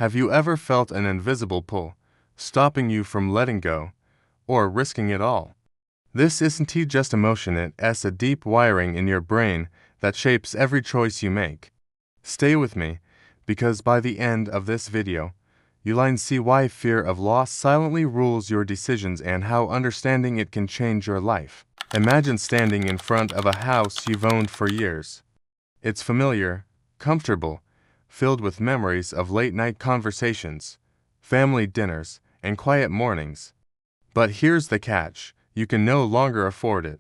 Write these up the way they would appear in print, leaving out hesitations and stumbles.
Have you ever felt an invisible pull, stopping you from letting go, or risking it all? This isn't just emotion, it's a deep wiring in your brain that shapes every choice you make. Stay with me, because by the end of this video, you'll see why fear of loss silently rules your decisions and how understanding it can change your life. Imagine standing in front of a house you've owned for years. It's familiar, comfortable, filled with memories of late-night conversations, family dinners, and quiet mornings. But here's the catch: you can no longer afford it.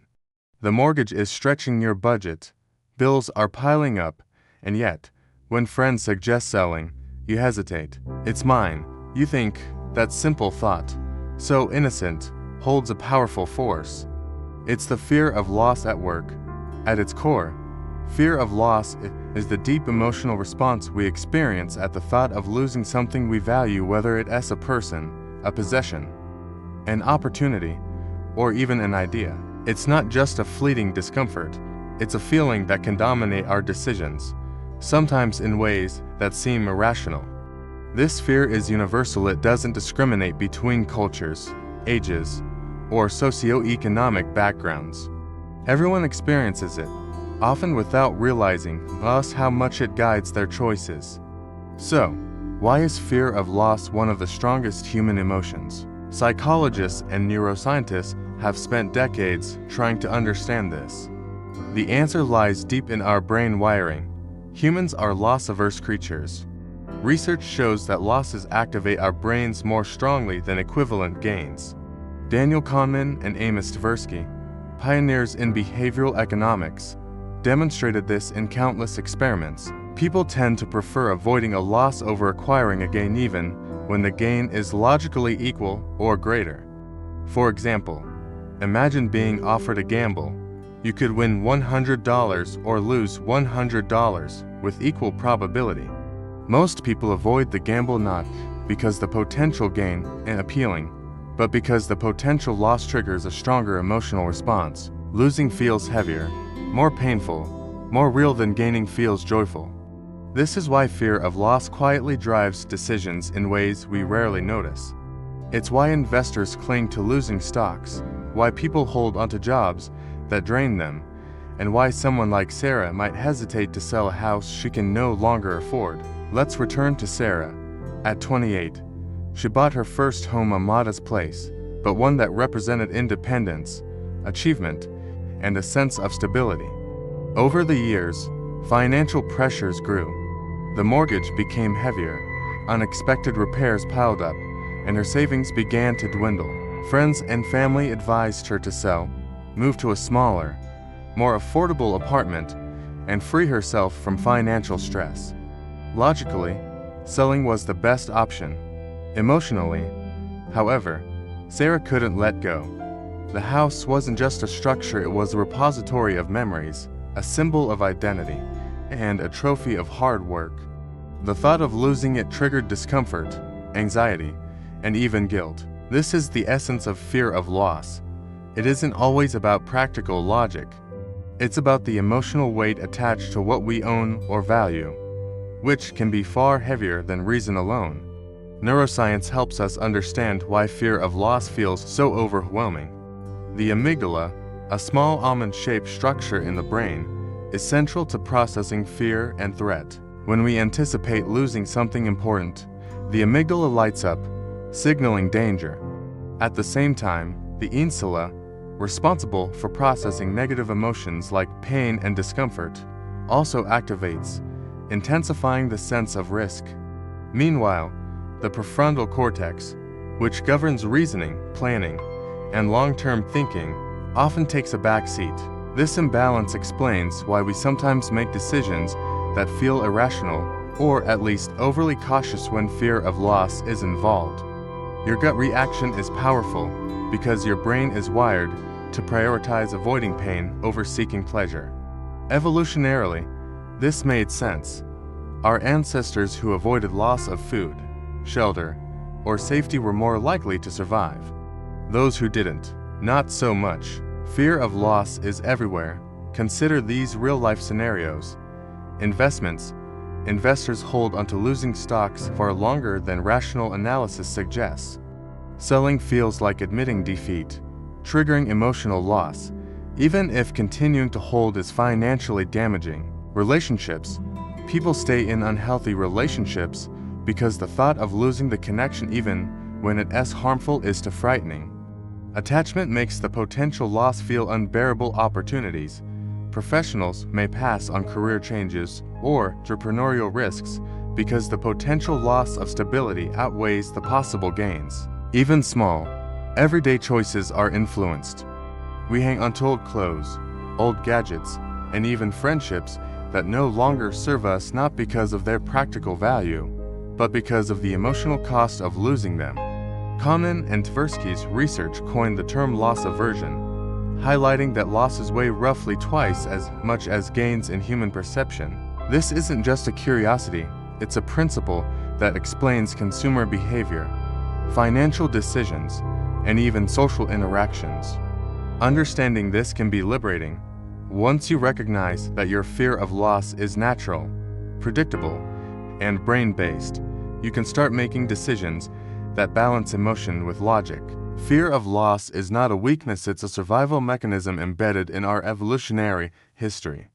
The mortgage is stretching your budget, bills are piling up, and yet, when friends suggest selling, you hesitate. It's mine, you think. That simple thought, so innocent, holds a powerful force. It's the fear of loss at work. At its core, fear of loss is the deep emotional response we experience at the thought of losing something we value, whether it's a person, a possession, an opportunity, or even an idea. It's not just a fleeting discomfort, it's a feeling that can dominate our decisions, sometimes in ways that seem irrational. This fear is universal. It doesn't discriminate between cultures, ages, or socioeconomic backgrounds. Everyone experiences it, often without realizing how much it guides their choices. So, why is fear of loss one of the strongest human emotions? Psychologists and neuroscientists have spent decades trying to understand this. The answer lies deep in our brain wiring. Humans are loss-averse creatures. Research shows that losses activate our brains more strongly than equivalent gains. Daniel Kahneman and Amos Tversky, pioneers in behavioral economics, demonstrated this in countless experiments. People tend to prefer avoiding a loss over acquiring a gain, even when the gain is logically equal or greater. For example, imagine being offered a gamble. You could win $100 or lose $100 with equal probability. Most people avoid the gamble not because the potential gain is appealing, but because the potential loss triggers a stronger emotional response. Losing feels heavier, more painful, more real than gaining feels joyful. This is why fear of loss quietly drives decisions in ways we rarely notice. It's why investors cling to losing stocks, why people hold onto jobs that drain them, and why someone like Sarah might hesitate to sell a house she can no longer afford. Let's return to Sarah. At 28, she bought her first home, a modest place, but one that represented independence, achievement, and a sense of stability. Over the years, financial pressures grew. The mortgage became heavier, unexpected repairs piled up, and her savings began to dwindle. Friends and family advised her to sell, move to a smaller, more affordable apartment, and free herself from financial stress. Logically, selling was the best option. Emotionally, however, Sarah couldn't let go. The house wasn't just a structure, it was a repository of memories, a symbol of identity, and a trophy of hard work. The thought of losing it triggered discomfort, anxiety, and even guilt. This is the essence of fear of loss. It isn't always about practical logic. It's about the emotional weight attached to what we own or value, which can be far heavier than reason alone. Neuroscience helps us understand why fear of loss feels so overwhelming. The amygdala, a small almond-shaped structure in the brain, is central to processing fear and threat. When we anticipate losing something important, the amygdala lights up, signaling danger. At the same time, the insula, responsible for processing negative emotions like pain and discomfort, also activates, intensifying the sense of risk. Meanwhile, the prefrontal cortex, which governs reasoning, planning, and long-term thinking, often takes a back seat. This imbalance explains why we sometimes make decisions that feel irrational, or at least overly cautious when fear of loss is involved. Your gut reaction is powerful because your brain is wired to prioritize avoiding pain over seeking pleasure. Evolutionarily, this made sense. Our ancestors who avoided loss of food, shelter, or safety were more likely to survive. Those who didn't, not so much. Fear of loss is everywhere. Consider these real-life scenarios: investments, investors hold onto losing stocks far longer than rational analysis suggests. Selling feels like admitting defeat, triggering emotional loss, even if continuing to hold is financially damaging. Relationships. People stay in unhealthy relationships because the thought of losing the connection, even when it is harmful, is too frightening. Attachment makes the potential loss feel unbearable. Opportunities. Professionals may pass on career changes or entrepreneurial risks because the potential loss of stability outweighs the possible gains. Even small, everyday choices are influenced. We hang onto old clothes, old gadgets, and even friendships that no longer serve us, not because of their practical value, but because of the emotional cost of losing them. Kahneman and Tversky's research coined the term loss aversion, highlighting that losses weigh roughly twice as much as gains in human perception. This isn't just a curiosity, it's a principle that explains consumer behavior, financial decisions, and even social interactions. Understanding this can be liberating. Once you recognize that your fear of loss is natural, predictable, and brain-based, you can start making decisions that balance emotion with logic. Fear of loss is not a weakness, it's a survival mechanism embedded in our evolutionary history.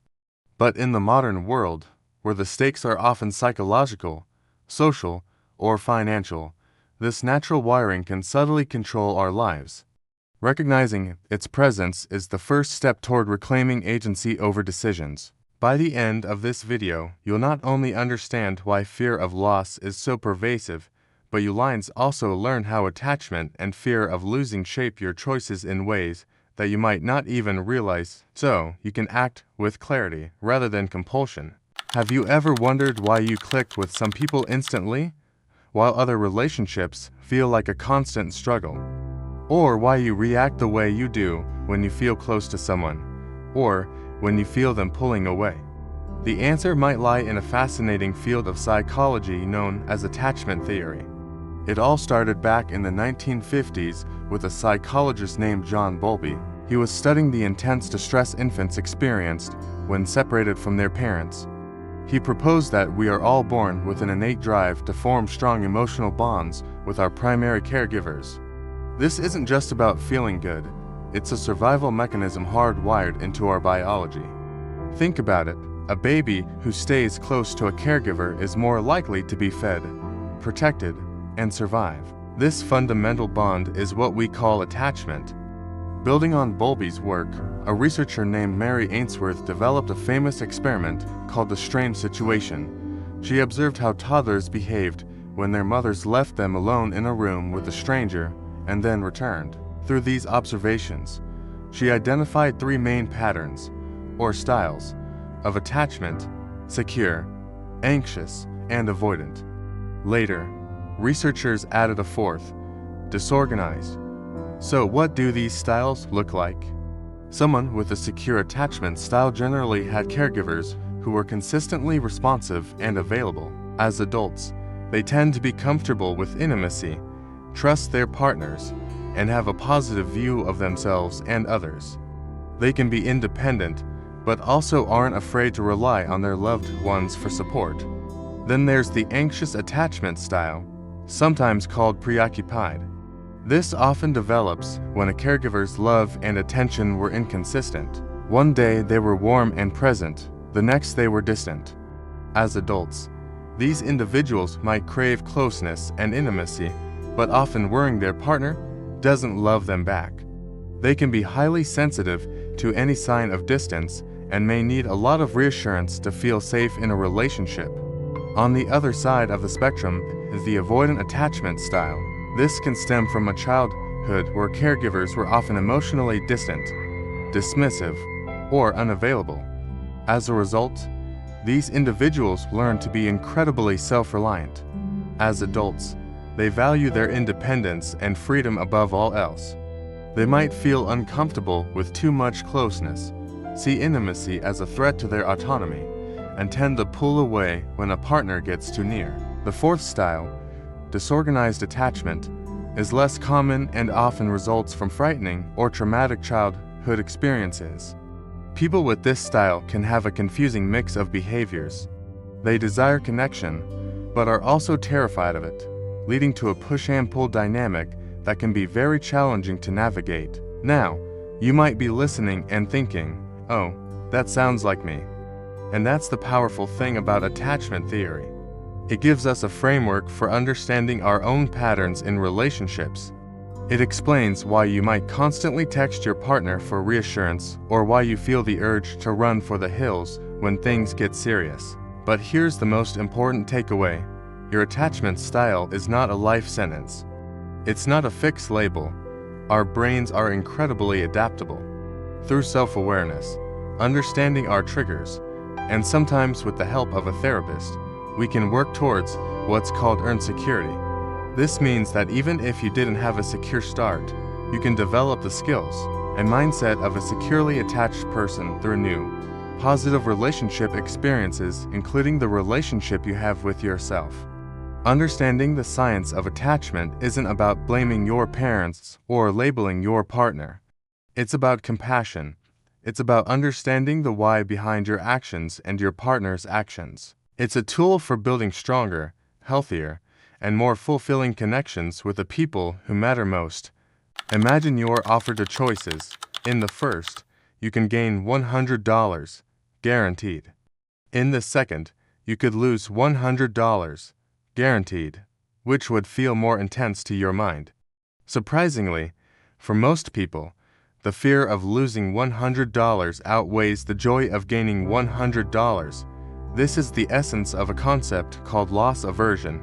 But in the modern world, where the stakes are often psychological, social, or financial, this natural wiring can subtly control our lives. Recognizing its presence is the first step toward reclaiming agency over decisions. By the end of this video, you'll not only understand why fear of loss is so pervasive, but you'll also learn how attachment and fear of losing shape your choices in ways that you might not even realize, so you can act with clarity rather than compulsion. Have you ever wondered why you clicked with some people instantly, while other relationships feel like a constant struggle? Or why you react the way you do when you feel close to someone, or when you feel them pulling away? The answer might lie in a fascinating field of psychology known as attachment theory. It all started back in the 1950s with a psychologist named John Bowlby. He was studying the intense distress infants experienced when separated from their parents. He proposed that we are all born with an innate drive to form strong emotional bonds with our primary caregivers. This isn't just about feeling good, it's a survival mechanism hardwired into our biology. Think about it, a baby who stays close to a caregiver is more likely to be fed, protected, and survive. This fundamental bond is what we call attachment. Building on Bowlby's work, a researcher named Mary Ainsworth developed a famous experiment called the strange situation. She observed how toddlers behaved when their mothers left them alone in a room with a stranger and then returned. Through these observations, she identified three main patterns, or styles, of attachment: secure, anxious, and avoidant. Later, researchers added a fourth: disorganized. So what do these styles look like? Someone with a secure attachment style generally had caregivers who were consistently responsive and available. As adults, they tend to be comfortable with intimacy, trust their partners, and have a positive view of themselves and others. They can be independent, but also aren't afraid to rely on their loved ones for support. Then there's the anxious attachment style, sometimes called preoccupied. This often develops when a caregiver's love and attention were inconsistent. One day they were warm and present, the next they were distant. As adults, these individuals might crave closeness and intimacy, but often worrying their partner doesn't love them back. They can be highly sensitive to any sign of distance and may need a lot of reassurance to feel safe in a relationship. On the other side of the spectrum is the avoidant attachment style. This can stem from a childhood where caregivers were often emotionally distant, dismissive, or unavailable. As a result, these individuals learn to be incredibly self-reliant. As adults, they value their independence and freedom above all else. They might feel uncomfortable with too much closeness, see intimacy as a threat to their autonomy, and tend to pull away when a partner gets too near. The fourth style, disorganized attachment, is less common and often results from frightening or traumatic childhood experiences. People with this style can have a confusing mix of behaviors. They desire connection, but are also terrified of it, leading to a push and pull dynamic that can be very challenging to navigate. Now, you might be listening and thinking, oh, that sounds like me. And that's the powerful thing about attachment theory. It gives us a framework for understanding our own patterns in relationships. It explains why you might constantly text your partner for reassurance or why you feel the urge to run for the hills when things get serious. But here's the most important takeaway. Your attachment style is not a life sentence. It's not a fixed label. Our brains are incredibly adaptable. Through self-awareness, understanding our triggers, and sometimes with the help of a therapist, we can work towards what's called earned security. This means that even if you didn't have a secure start, you can develop the skills and mindset of a securely attached person through new, positive relationship experiences, including the relationship you have with yourself. Understanding the science of attachment isn't about blaming your parents or labeling your partner. It's about compassion. It's about understanding the why behind your actions and your partner's actions. It's a tool for building stronger, healthier, and more fulfilling connections with the people who matter most. Imagine you're offered the choices. In the first, you can gain $100, guaranteed. In the second, you could lose $100, guaranteed. Which would feel more intense to your mind? Surprisingly, for most people, the fear of losing $100 outweighs the joy of gaining $100. This is the essence of a concept called loss aversion,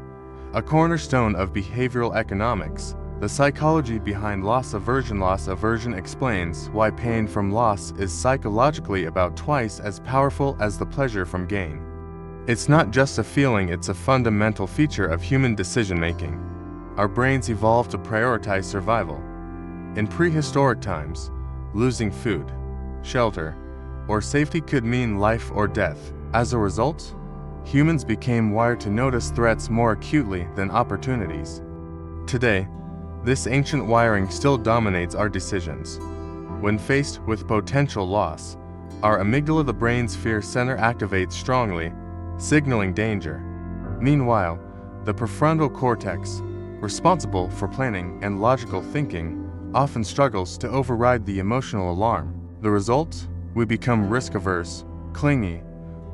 a cornerstone of behavioral economics. The psychology behind loss aversion. Loss aversion explains why pain from loss is psychologically about twice as powerful as the pleasure from gain. It's not just a feeling, it's a fundamental feature of human decision-making. Our brains evolved to prioritize survival. In prehistoric times, losing food, shelter, or safety could mean life or death. As a result, humans became wired to notice threats more acutely than opportunities. Today, this ancient wiring still dominates our decisions. When faced with potential loss, our amygdala, the brain's fear center, activates strongly, signaling danger. Meanwhile, the prefrontal cortex, responsible for planning and logical thinking, often struggles to override the emotional alarm. The result? We become risk-averse, clingy,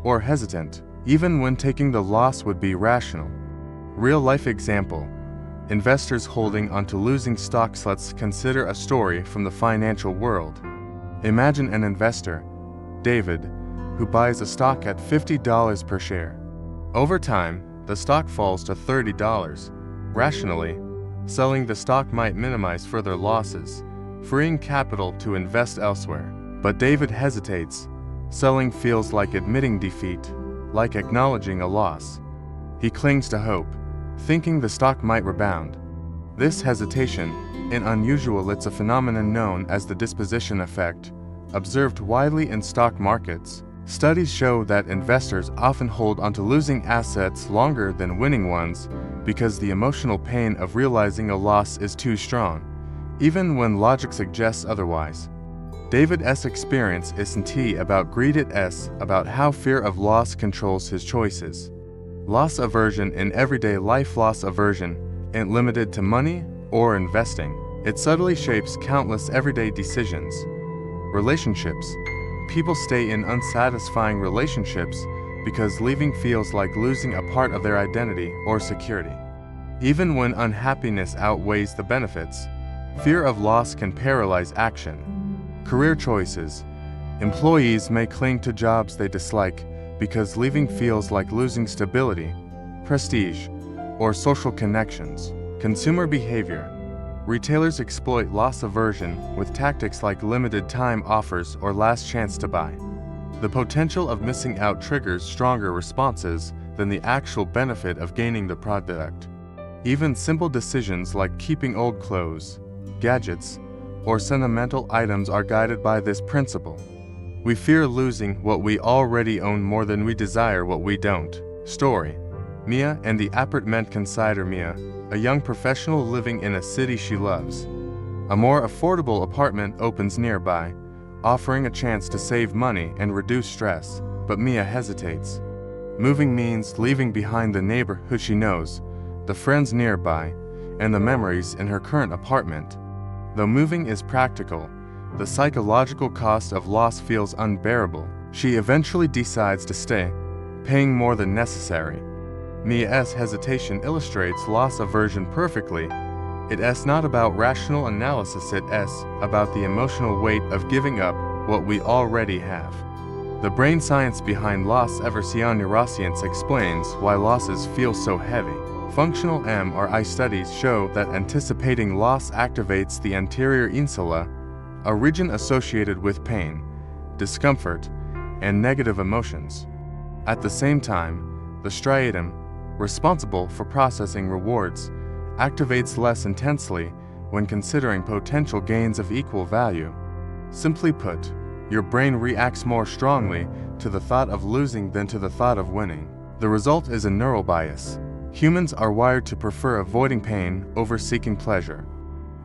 or hesitant, even when taking the loss would be rational. Real-life example: investors holding onto losing stocks. Let's consider a story from the financial world. Imagine an investor, David, who buys a stock at $50 per share. Over time, the stock falls to $30. Rationally, selling the stock might minimize further losses, freeing capital to invest elsewhere. But David hesitates. Selling feels like admitting defeat, like acknowledging a loss. He clings to hope, thinking the stock might rebound. This hesitation is unusual. It's a phenomenon known as the disposition effect, observed widely in stock markets. Studies show that investors often hold onto losing assets longer than winning ones because the emotional pain of realizing a loss is too strong, even when logic suggests otherwise. David's experience isn't about greed, it's about how fear of loss controls his choices. Loss aversion in everyday life. Loss aversion isn't limited to money or investing. It subtly shapes countless everyday decisions. Relationships. People stay in unsatisfying relationships because leaving feels like losing a part of their identity or security. Even when unhappiness outweighs the benefits, fear of loss can paralyze action. Career choices. Employees may cling to jobs they dislike because leaving feels like losing stability, prestige, or social connections. Consumer behavior. Retailers exploit loss aversion with tactics like limited time offers or last chance to buy. The potential of missing out triggers stronger responses than the actual benefit of gaining the product. Even simple decisions like keeping old clothes, gadgets, or sentimental items are guided by this principle. We fear losing what we already own more than we desire what we don't. Story: Mia and the apartment. Consider Mia, a young professional living in a city she loves. A more affordable apartment opens nearby, offering a chance to save money and reduce stress, but Mia hesitates. Moving means leaving behind the neighborhood she knows, the friends nearby, and the memories in her current apartment. Though moving is practical, the psychological cost of loss feels unbearable. She eventually decides to stay, paying more than necessary. Mia's hesitation illustrates loss aversion perfectly. It's not about rational analysis, it's about the emotional weight of giving up what we already have. The brain science behind loss aversion neuroscience explains why losses feel so heavy. Functional MRI studies show that anticipating loss activates the anterior insula, a region associated with pain, discomfort, and negative emotions. At the same time, the striatum, responsible for processing rewards, activates less intensely when considering potential gains of equal value. Simply put, your brain reacts more strongly to the thought of losing than to the thought of winning. The result is a neural bias. Humans are wired to prefer avoiding pain over seeking pleasure.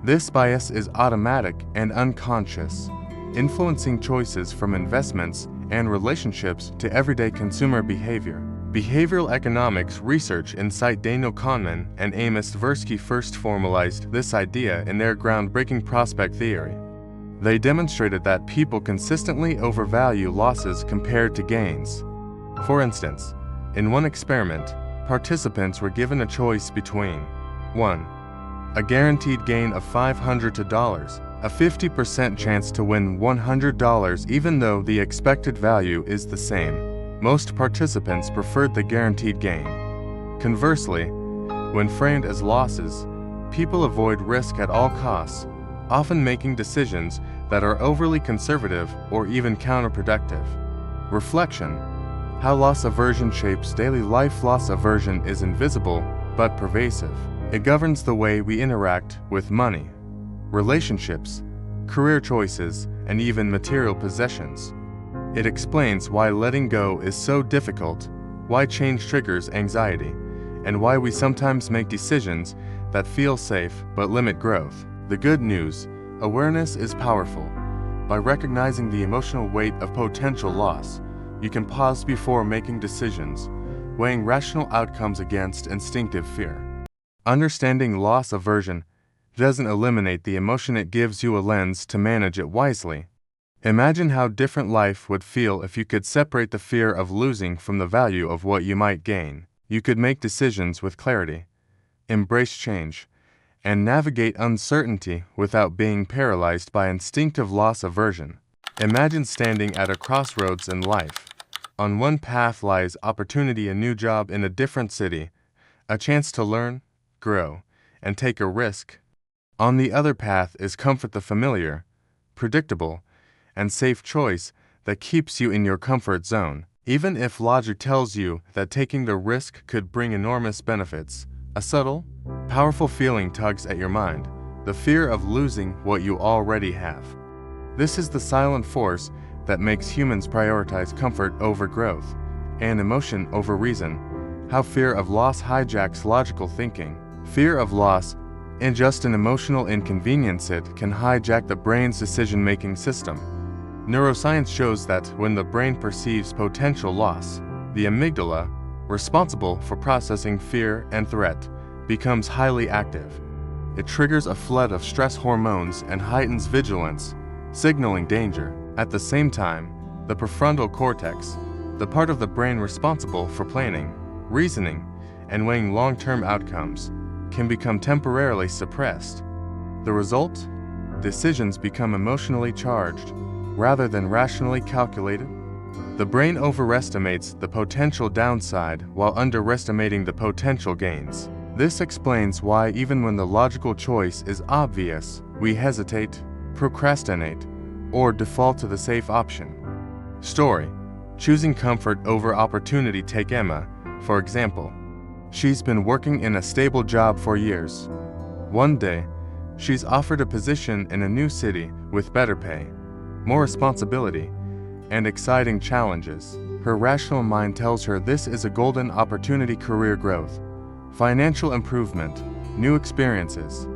This bias is automatic and unconscious, influencing choices from investments and relationships to everyday consumer behavior. Behavioral economics research insight Daniel Kahneman and Amos Tversky first formalized this idea in their groundbreaking prospect theory. They demonstrated that people consistently overvalue losses compared to gains. For instance, in one experiment, participants were given a choice between 1. A guaranteed gain of $500, a 50% chance to win $100 even though the expected value is the same. Most participants preferred the guaranteed gain. Conversely, when framed as losses, people avoid risk at all costs, often making decisions that are overly conservative or even counterproductive. Reflection: how loss aversion shapes daily life. Loss aversion is invisible but pervasive. It governs the way we interact with money, relationships, career choices, and even material possessions. It explains why letting go is so difficult, why change triggers anxiety, and why we sometimes make decisions that feel safe but limit growth. The good news: awareness is powerful. By recognizing the emotional weight of potential loss, you can pause before making decisions, weighing rational outcomes against instinctive fear. Understanding loss aversion doesn't eliminate the emotion, it gives you a lens to manage it wisely. Imagine how different life would feel if you could separate the fear of losing from the value of what you might gain. You could make decisions with clarity, embrace change, and navigate uncertainty without being paralyzed by instinctive loss aversion. Imagine standing at a crossroads in life. On one path lies opportunity, a new job in a different city, a chance to learn, grow, and take a risk. On the other path is comfort, the familiar, predictable, and safe choice that keeps you in your comfort zone. Even if logic tells you that taking the risk could bring enormous benefits, a subtle, powerful feeling tugs at your mind, the fear of losing what you already have. This is the silent force that makes humans prioritize comfort over growth, and emotion over reason. How fear of loss hijacks logical thinking. Fear of loss isn't just an emotional inconvenience, it can hijack the brain's decision-making system. Neuroscience shows that when the brain perceives potential loss, the amygdala, responsible for processing fear and threat, becomes highly active. It triggers a flood of stress hormones and heightens vigilance, signaling danger. At the same time, the prefrontal cortex, the part of the brain responsible for planning, reasoning, and weighing long-term outcomes, can become temporarily suppressed. The result? Decisions become emotionally charged, rather than rationally calculated. The brain overestimates the potential downside while underestimating the potential gains. This explains why even when the logical choice is obvious, we hesitate, procrastinate, or default to the safe option. Story: choosing comfort over opportunity. Take Emma, for example. She's been working in a stable job for years. One day, she's offered a position in a new city with better pay, more responsibility, and exciting challenges. Her rational mind tells her this is a golden opportunity: career growth, financial improvement, new experiences.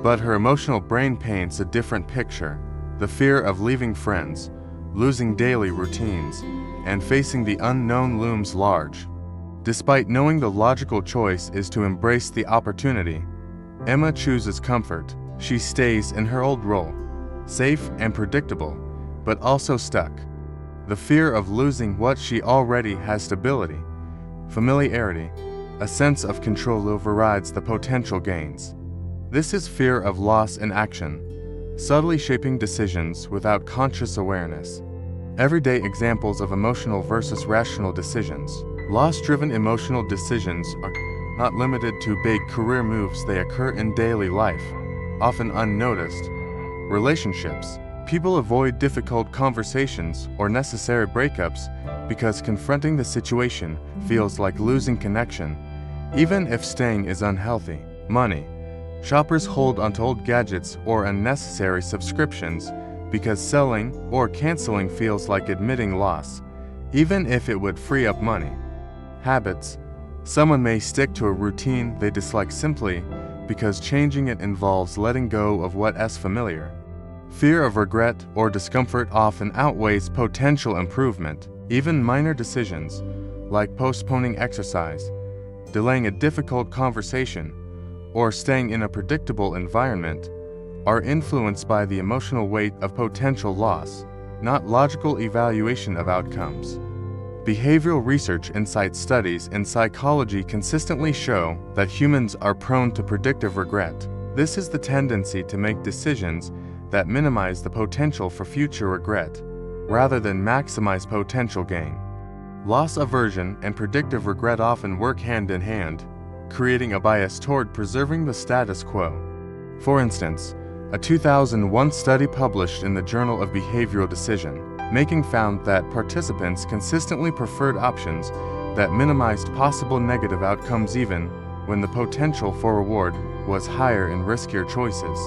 But her emotional brain paints a different picture: the fear of leaving friends, losing daily routines, and facing the unknown looms large. Despite knowing the logical choice is to embrace the opportunity, Emma chooses comfort. She stays in her old role, safe and predictable, but also stuck. The fear of losing what she already has: stability, familiarity, a sense of control overrides the potential gains. This is fear of loss in action, subtly shaping decisions without conscious awareness. Everyday examples of emotional versus rational decisions. Loss-driven emotional decisions are not limited to big career moves. They occur in daily life, often unnoticed. Relationships. People avoid difficult conversations or necessary breakups because confronting the situation feels like losing connection, even if staying is unhealthy. Money. Shoppers hold onto old gadgets or unnecessary subscriptions because selling or canceling feels like admitting loss, even if it would free up money. Habits. Someone may stick to a routine they dislike simply because changing it involves letting go of what is familiar. Fear of regret or discomfort often outweighs potential improvement. Even minor decisions, like postponing exercise, delaying a difficult conversation, or staying in a predictable environment, are influenced by the emotional weight of potential loss, not logical evaluation of outcomes. Behavioral research insight studies in psychology consistently show that humans are prone to predictive regret. This is the tendency to make decisions that minimize the potential for future regret, rather than maximize potential gain. Loss aversion and predictive regret often work hand in hand, creating a bias toward preserving the status quo. For instance, a 2001 study published in the Journal of Behavioral Decision Making found that participants consistently preferred options that minimized possible negative outcomes even when the potential for reward was higher in riskier choices.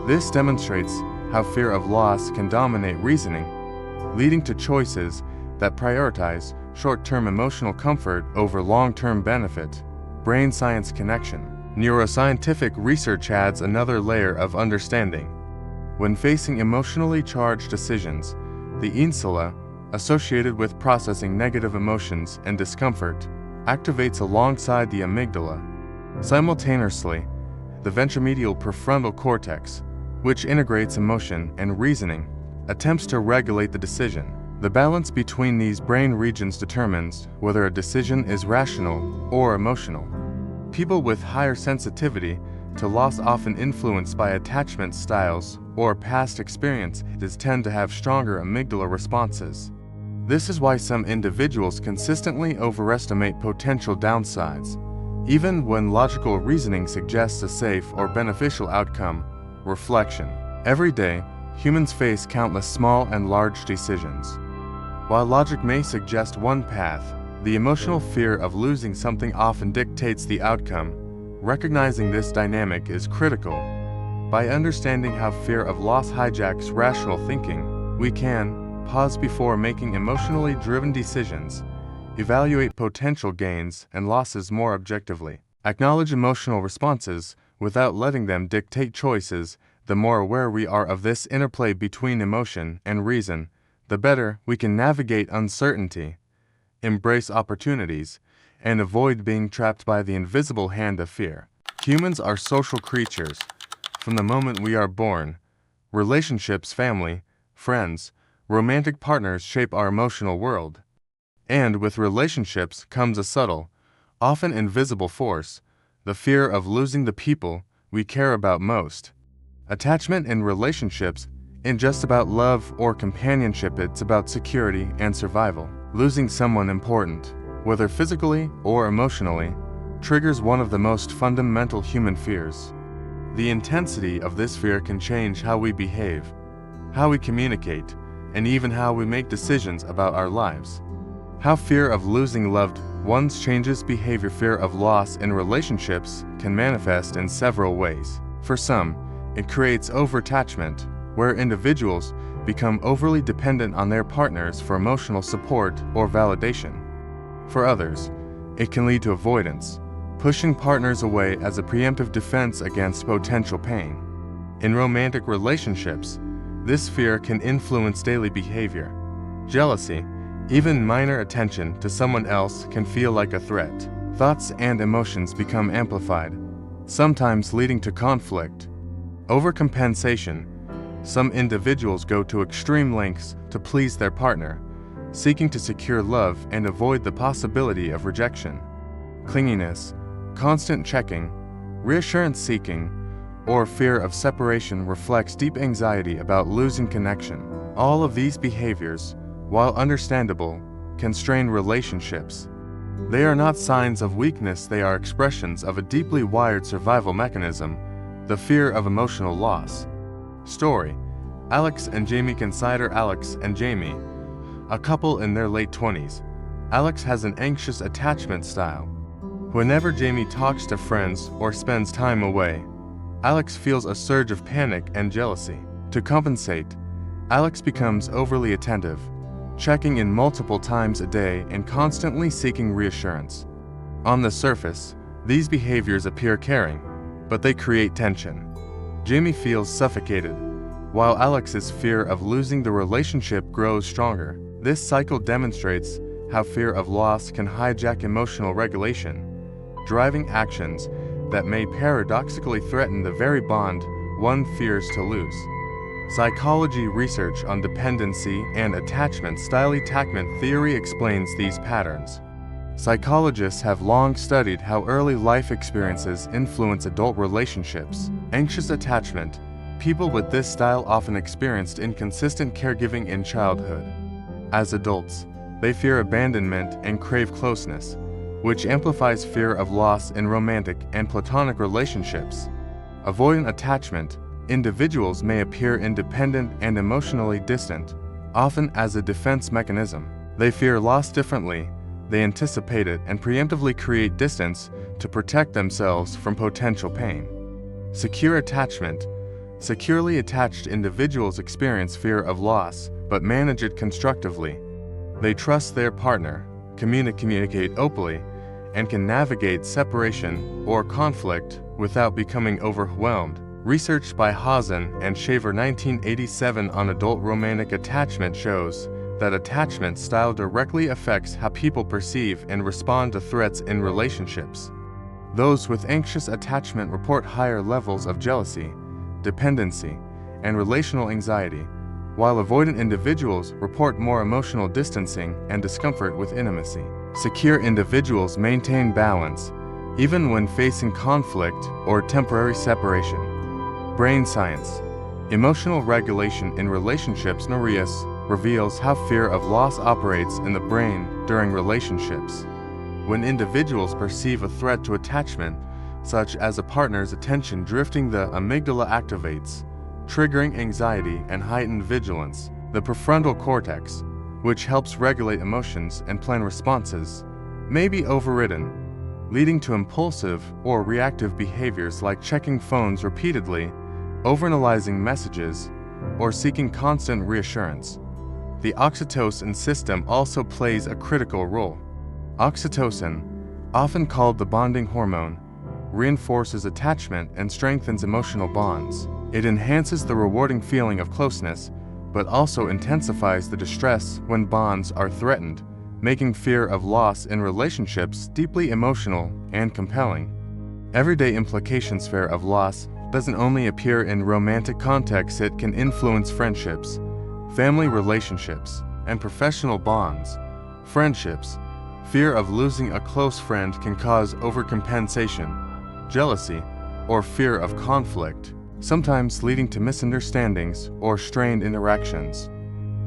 This demonstrates how fear of loss can dominate reasoning, leading to choices that prioritize short-term emotional comfort over long-term benefit. Brain science connection. Neuroscientific research adds another layer of understanding. When facing emotionally charged decisions, the insula, associated with processing negative emotions and discomfort, activates alongside the amygdala. Simultaneously, the ventromedial prefrontal cortex, which integrates emotion and reasoning, attempts to regulate the decision. The balance between these brain regions determines whether a decision is rational or emotional. People with higher sensitivity to loss, often influenced by attachment styles or past experiences, tend to have stronger amygdala responses. This is why some individuals consistently overestimate potential downsides, even when logical reasoning suggests a safe or beneficial outcome. Reflection. Every day, humans face countless small and large decisions. While logic may suggest one path, the emotional fear of losing something often dictates the outcome. Recognizing this dynamic is critical. By understanding how fear of loss hijacks rational thinking, we can pause before making emotionally driven decisions, evaluate potential gains and losses more objectively, acknowledge emotional responses without letting them dictate choices. The more aware we are of this interplay between emotion and reason, the better we can navigate uncertainty, embrace opportunities, and avoid being trapped by the invisible hand of fear. Humans are social creatures. From the moment we are born, relationships, family, friends, romantic partners shape our emotional world. And with relationships comes a subtle, often invisible force, the fear of losing the people we care about most. Attachment in relationships isn't just about love or companionship, it's about security and survival. Losing someone important, whether physically or emotionally, triggers one of the most fundamental human fears. The intensity of this fear can change how we behave, how we communicate, and even how we make decisions about our lives. How fear of losing loved ones changes behavior. Fear of loss in relationships can manifest in several ways. For some, it creates over-attachment, where individuals become overly dependent on their partners for emotional support or validation. For others, it can lead to avoidance, pushing partners away as a preemptive defense against potential pain. In romantic relationships, this fear can influence daily behavior. Jealousy, Even minor attention to someone else can feel like a threat. Thoughts and emotions become amplified, sometimes leading to conflict. Overcompensation. Some individuals go to extreme lengths to please their partner, seeking to secure love and avoid the possibility of rejection. Clinginess, constant checking, reassurance seeking, or fear of separation reflects deep anxiety about losing connection. All of these behaviors, while understandable, can strain relationships. They are not signs of weakness, they are expressions of a deeply wired survival mechanism, the fear of emotional loss. Story: Alex and Jamie. Consider Alex and Jamie, a couple in their late 20s. Alex has an anxious attachment style. Whenever Jamie talks to friends or spends time away, Alex feels a surge of panic and jealousy. To compensate, Alex becomes overly attentive, checking in multiple times a day and constantly seeking reassurance. On the surface, these behaviors appear caring, but they create tension. Jamie feels suffocated, while Alex's fear of losing the relationship grows stronger. This cycle demonstrates how fear of loss can hijack emotional regulation, driving actions that may paradoxically threaten the very bond one fears to lose. Psychology research on dependency and attachment style attachment theory explains these patterns. Psychologists have long studied how early life experiences influence adult relationships. Anxious attachment. People with this style often experienced inconsistent caregiving in childhood. As adults, they fear abandonment and crave closeness, which amplifies fear of loss in romantic and platonic relationships. Avoidant attachment. Individuals may appear independent and emotionally distant, often as a defense mechanism. They fear loss differently, they anticipate it and preemptively create distance to protect themselves from potential pain. Secure attachment. Securely attached individuals experience fear of loss, but manage it constructively. They trust their partner, communicate openly, and can navigate separation or conflict without becoming overwhelmed. Research by Hausen and Shaver 1987 on adult romantic attachment shows that attachment style directly affects how people perceive and respond to threats in relationships. Those with anxious attachment report higher levels of jealousy, dependency, and relational anxiety, while avoidant individuals report more emotional distancing and discomfort with intimacy. Secure individuals maintain balance, even when facing conflict or temporary separation. Brain science. Emotional regulation in relationships. Neuroscience reveals how fear of loss operates in the brain during relationships. When individuals perceive a threat to attachment, such as a partner's attention drifting, the amygdala activates, triggering anxiety and heightened vigilance. The prefrontal cortex, which helps regulate emotions and plan responses, may be overridden, leading to impulsive or reactive behaviors like checking phones repeatedly, overanalyzing messages, or seeking constant reassurance. The oxytocin system also plays a critical role. Oxytocin, often called the bonding hormone, reinforces attachment and strengthens emotional bonds. It enhances the rewarding feeling of closeness, but also intensifies the distress when bonds are threatened, making fear of loss in relationships deeply emotional and compelling. Everyday implications. Fear of loss doesn't only appear in romantic contexts, it can influence friendships, family relationships, and professional bonds. Friendships. Fear of losing a close friend can cause overcompensation, jealousy, or fear of conflict, sometimes leading to misunderstandings or strained interactions.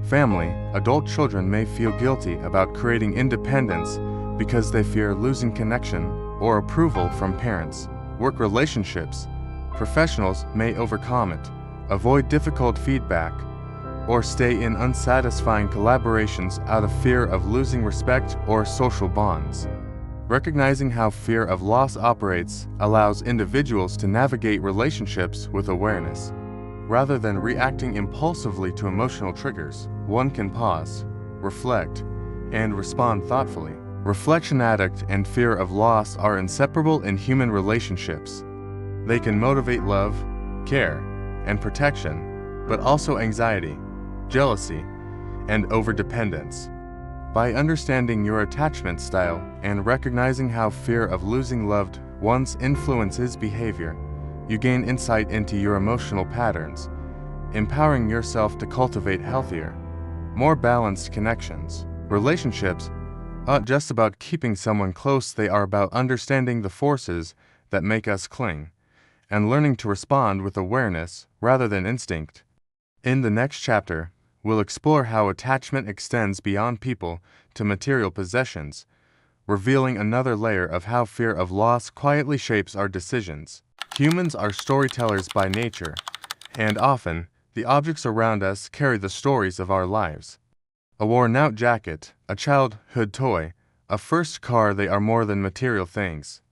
Family. Adult children may feel guilty about creating independence because they fear losing connection or approval from parents. Work relationships. Professionals may overcommit, avoid difficult feedback, or stay in unsatisfying collaborations out of fear of losing respect or social bonds. Recognizing how fear of loss operates allows individuals to navigate relationships with awareness. Rather than reacting impulsively to emotional triggers, one can pause, reflect, and respond thoughtfully. Reflection. Addict and fear of loss are inseparable in human relationships. They can motivate love, care, and protection, but also anxiety, jealousy, and overdependence. By understanding your attachment style and recognizing how fear of losing loved ones influences behavior, you gain insight into your emotional patterns, empowering yourself to cultivate healthier, more balanced connections. Relationships aren't just about keeping someone close, they are about understanding the forces that make us cling, and learning to respond with awareness rather than instinct. In the next chapter, we'll explore how attachment extends beyond people to material possessions, revealing another layer of how fear of loss quietly shapes our decisions. Humans are storytellers by nature, and often, the objects around us carry the stories of our lives. A worn-out jacket, a childhood toy, a first car, they are more than material things.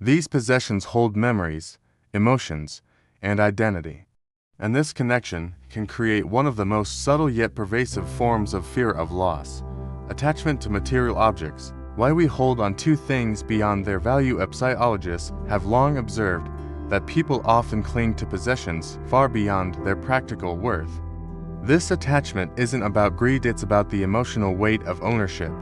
These possessions hold memories, emotions, and identity. And this connection can create one of the most subtle yet pervasive forms of fear of loss: attachment to material objects. Why we hold on to things beyond their value. Psychologists have long observed that people often cling to possessions far beyond their practical worth. This attachment isn't about greed, it's about the emotional weight of ownership.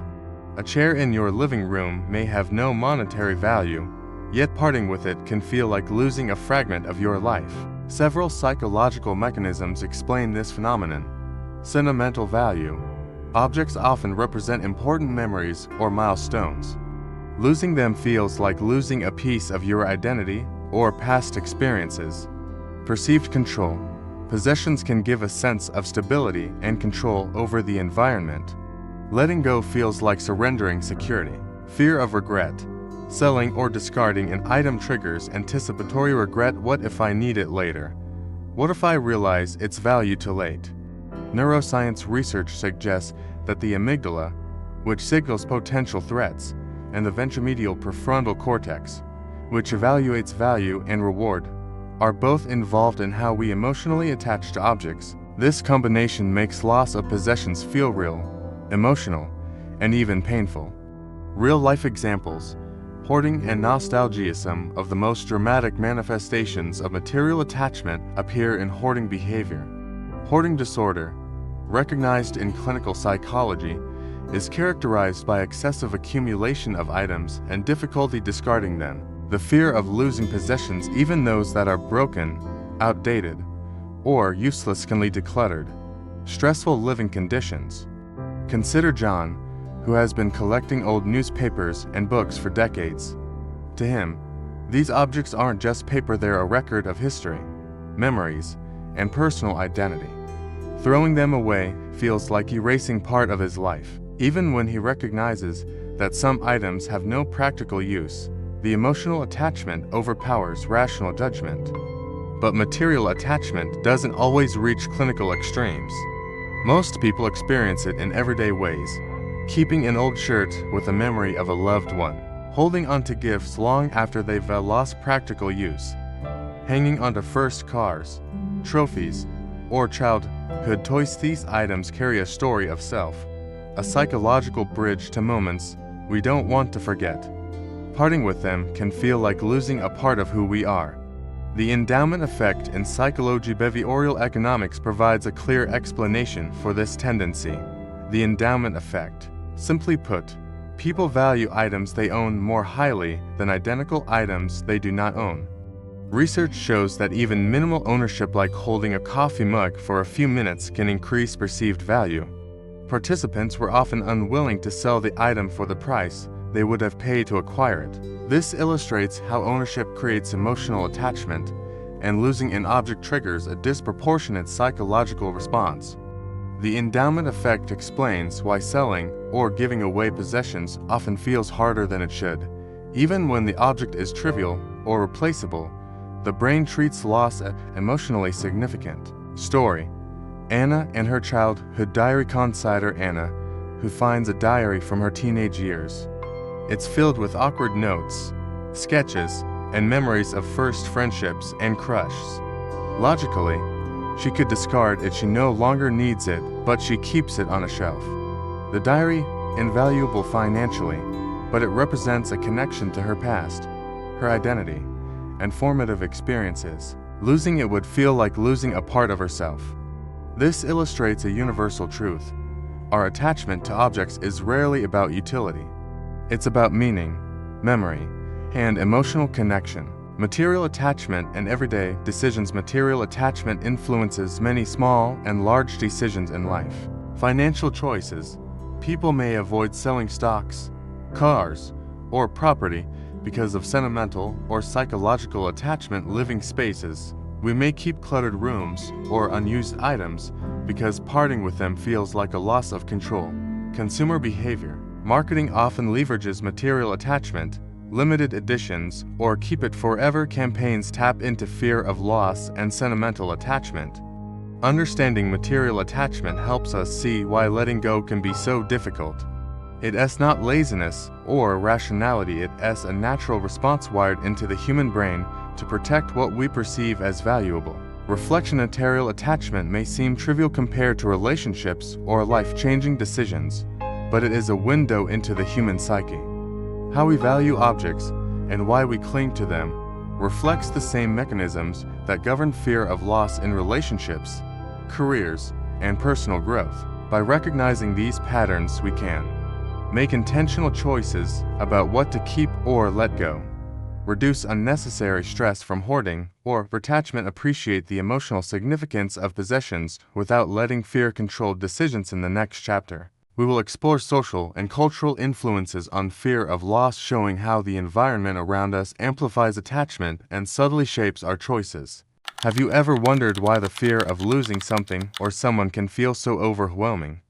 A chair in your living room may have no monetary value, yet parting with it can feel like losing a fragment of your life. Several psychological mechanisms explain this phenomenon. Sentimental value. Objects often represent important memories or milestones. Losing them feels like losing a piece of your identity or past experiences. Perceived control. Possessions can give a sense of stability and control over the environment. Letting go feels like surrendering security. Fear of regret. Selling or discarding an item triggers anticipatory regret. What if I need it later? What if I realize its value too late? Neuroscience research suggests that the amygdala, which signals potential threats, and the ventromedial prefrontal cortex, which evaluates value and reward, are both involved in how we emotionally attach to objects. This combination makes loss of possessions feel real, emotional, and even painful. Real-life examples. Hoarding and nostalgia. Some of the most dramatic manifestations of material attachment appear in hoarding behavior. Hoarding disorder, recognized in clinical psychology, is characterized by excessive accumulation of items and difficulty discarding them. The fear of losing possessions, even those that are broken, outdated, or useless, can lead to cluttered, stressful living conditions. Consider John, who has been collecting old newspapers and books for decades. To him, these objects aren't just paper, they're a record of history, memories, and personal identity. Throwing them away feels like erasing part of his life. Even when he recognizes that some items have no practical use, the emotional attachment overpowers rational judgment. But material attachment doesn't always reach clinical extremes. Most people experience it in everyday ways. Keeping an old shirt with a memory of a loved one, holding onto gifts long after they've lost practical use, hanging onto first cars, trophies, or childhood toys. These items carry a story of self, a psychological bridge to moments we don't want to forget. Parting with them can feel like losing a part of who we are. The endowment effect in psychology. Behavioral economics provides a clear explanation for this tendency. The endowment effect. Simply put, people value items they own more highly than identical items they do not own. Research shows that even minimal ownership, like holding a coffee mug for a few minutes, can increase perceived value. Participants were often unwilling to sell the item for the price they would have paid to acquire it. This illustrates how ownership creates emotional attachment, and losing an object triggers a disproportionate psychological response. The endowment effect explains why selling or giving away possessions often feels harder than it should. Even when the object is trivial or replaceable, the brain treats loss as emotionally significant. Story: Anna and her childhood diary. Consider Anna, who finds a diary from her teenage years. It's filled with awkward notes, sketches, and memories of first friendships and crushes. Logically, she could discard it, she no longer needs it, but she keeps it on a shelf. The diary, invaluable financially, but it represents a connection to her past, her identity, and formative experiences. Losing it would feel like losing a part of herself. This illustrates a universal truth. our attachment to objects is rarely about utility. It's about meaning, memory, and emotional connection. Material attachment and everyday decisions. Material attachment influences many small and large decisions in life. Financial choices. People may avoid selling stocks, cars, or property because of sentimental or psychological attachment. Living spaces. We may keep cluttered rooms or unused items because parting with them feels like a loss of control. Consumer behavior. Marketing often leverages material attachment. Limited editions or keep it forever campaigns tap into fear of loss and sentimental attachment. Understanding material attachment helps us see why letting go can be so difficult. It is not laziness or rationality, it is a natural response wired into the human brain to protect what we perceive as valuable. Reflection. Material attachment may seem trivial compared to relationships or life-changing decisions, but it is a window into the human psyche. How we value objects and why we cling to them reflects the same mechanisms that govern fear of loss in relationships, careers, and personal growth. By recognizing these patterns, we can make intentional choices about what to keep or let go, reduce unnecessary stress from hoarding or attachment, appreciate the emotional significance of possessions without letting fear control decisions. In the next chapter, we will explore social and cultural influences on fear of loss, showing how the environment around us amplifies attachment and subtly shapes our choices. Have you ever wondered why the fear of losing something or someone can feel so overwhelming?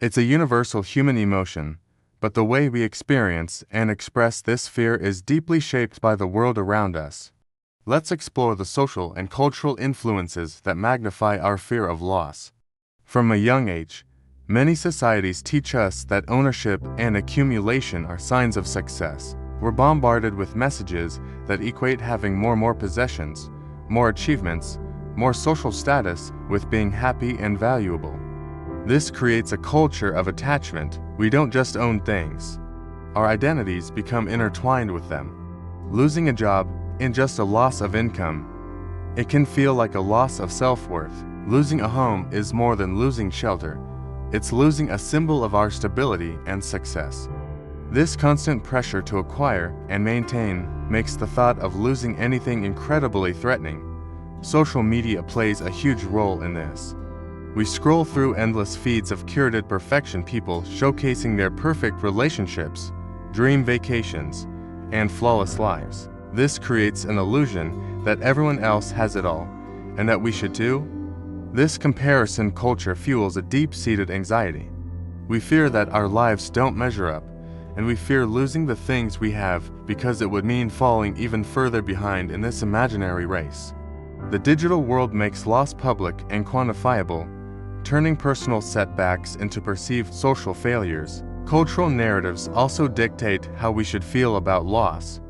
It's a universal human emotion, but the way we experience and express this fear is deeply shaped by the world around us. Let's explore the social and cultural influences that magnify our fear of loss. From a young age, many societies teach us that ownership and accumulation are signs of success. We're bombarded with messages that equate having more possessions, more achievements, more social status with being happy and valuable. This creates a culture of attachment. We don't just own things. Our identities become intertwined with them. Losing a job isn't just a loss of income. It can feel like a loss of self-worth. Losing a home is more than losing shelter. It's losing a symbol of our stability and success. This constant pressure to acquire and maintain makes the thought of losing anything incredibly threatening. Social media plays a huge role in this. We scroll through endless feeds of curated perfection, people showcasing their perfect relationships, dream vacations, and flawless lives. This creates an illusion that everyone else has it all, and that we should too. This comparison culture fuels a deep-seated anxiety. We fear that our lives don't measure up, and we fear losing the things we have because it would mean falling even further behind in this imaginary race. The digital world makes loss public and quantifiable, turning personal setbacks into perceived social failures. Cultural narratives also dictate how we should feel about loss.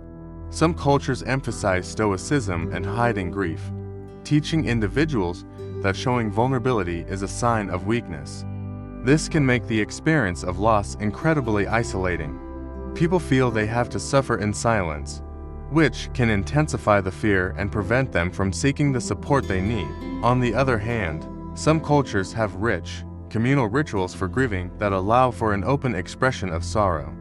Some cultures emphasize stoicism and hiding grief, teaching individuals that showing vulnerability is a sign of weakness. This can make the experience of loss incredibly isolating. People feel they have to suffer in silence, which can intensify the fear and prevent them from seeking the support they need. On the other hand, some cultures have rich, communal rituals for grieving that allow for an open expression of sorrow.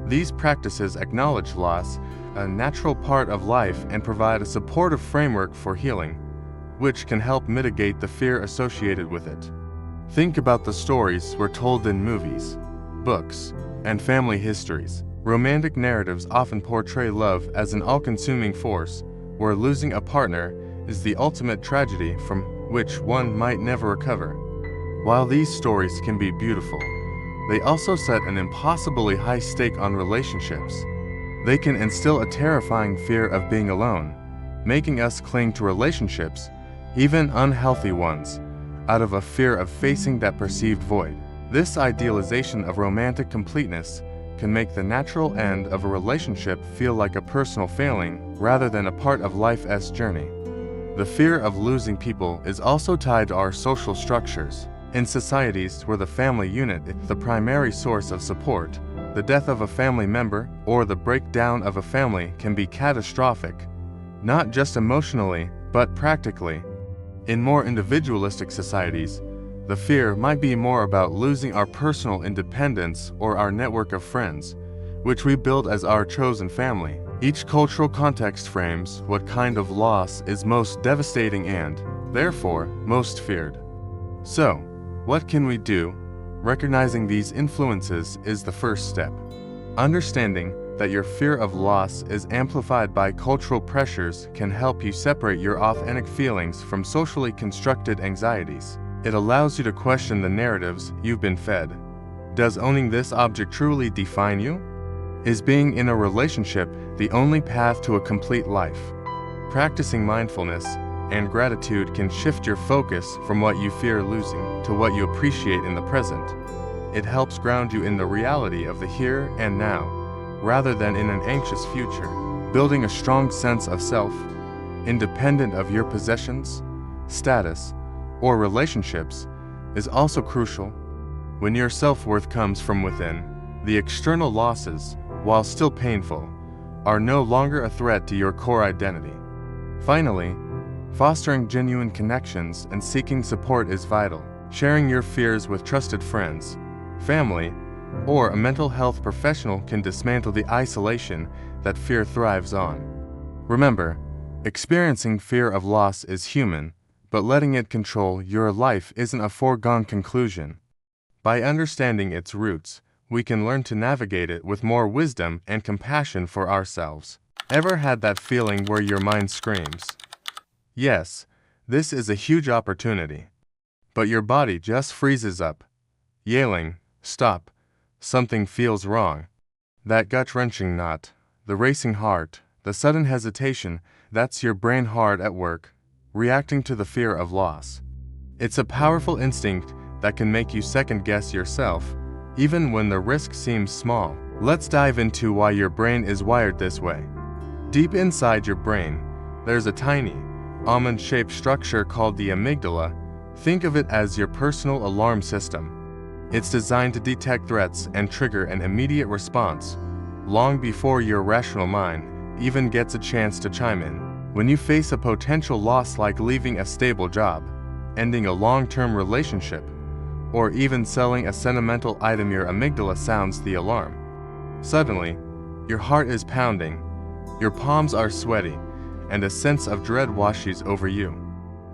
These practices acknowledge loss, a natural part of life, and provide a supportive framework for healing, which can help mitigate the fear associated with it. Think about the stories we're told in movies, books, and family histories. Romantic narratives often portray love as an all-consuming force, where losing a partner is the ultimate tragedy from which one might never recover. While these stories can be beautiful, they also set an impossibly high stake on relationships. They can instill a terrifying fear of being alone, making us cling to relationships, even unhealthy ones, out of a fear of facing that perceived void. This idealization of romantic completeness can make the natural end of a relationship feel like a personal failing rather than a part of life's journey. The fear of losing people is also tied to our social structures. In societies where the family unit is the primary source of support, the death of a family member or the breakdown of a family can be catastrophic, not just emotionally, but practically. In more individualistic societies, The fear might be more about losing our personal independence or our network of friends, which we build as our chosen family. Each cultural context frames what kind of loss is most devastating and, therefore, most feared. So, what can we do? Recognizing these influences is the first step. Understanding that your fear of loss is amplified by cultural pressures can help you separate your authentic feelings from socially constructed anxieties. It allows you to question the narratives you've been fed. Does owning this object truly define you? Is being in a relationship the only path to a complete life? Practicing mindfulness and gratitude can shift your focus from what you fear losing to what you appreciate in the present. It helps ground you in the reality of the here and now, rather than in an anxious future. Building a strong sense of self, independent of your possessions, status, or relationships, is also crucial. When your self-worth comes from within, the external losses, while still painful, are no longer a threat to your core identity. Finally, fostering genuine connections and seeking support is vital. Sharing your fears with trusted friends, family, or a mental health professional can dismantle the isolation that fear thrives on. Remember, experiencing fear of loss is human, but letting it control your life isn't a foregone conclusion. By understanding its roots, we can learn to navigate it with more wisdom and compassion for ourselves. Ever had that feeling where your mind screams, "Yes, this is a huge opportunity," but your body just freezes up, yelling, "Stop, something feels wrong"? That gut-wrenching knot, the racing heart, the sudden hesitation, that's your brain hard at work, reacting to the fear of loss. It's a powerful instinct that can make you second-guess yourself, even when the risk seems small. Let's dive into why your brain is wired this way. Deep inside your brain, there's a tiny, almond-shaped structure called the amygdala. Think of it as your personal alarm system. It's designed to detect threats and trigger an immediate response, long before your rational mind even gets a chance to chime in. When you face a potential loss like leaving a stable job, ending a long-term relationship, or even selling a sentimental item, your amygdala sounds the alarm. Suddenly, your heart is pounding, your palms are sweaty, and a sense of dread washes over you.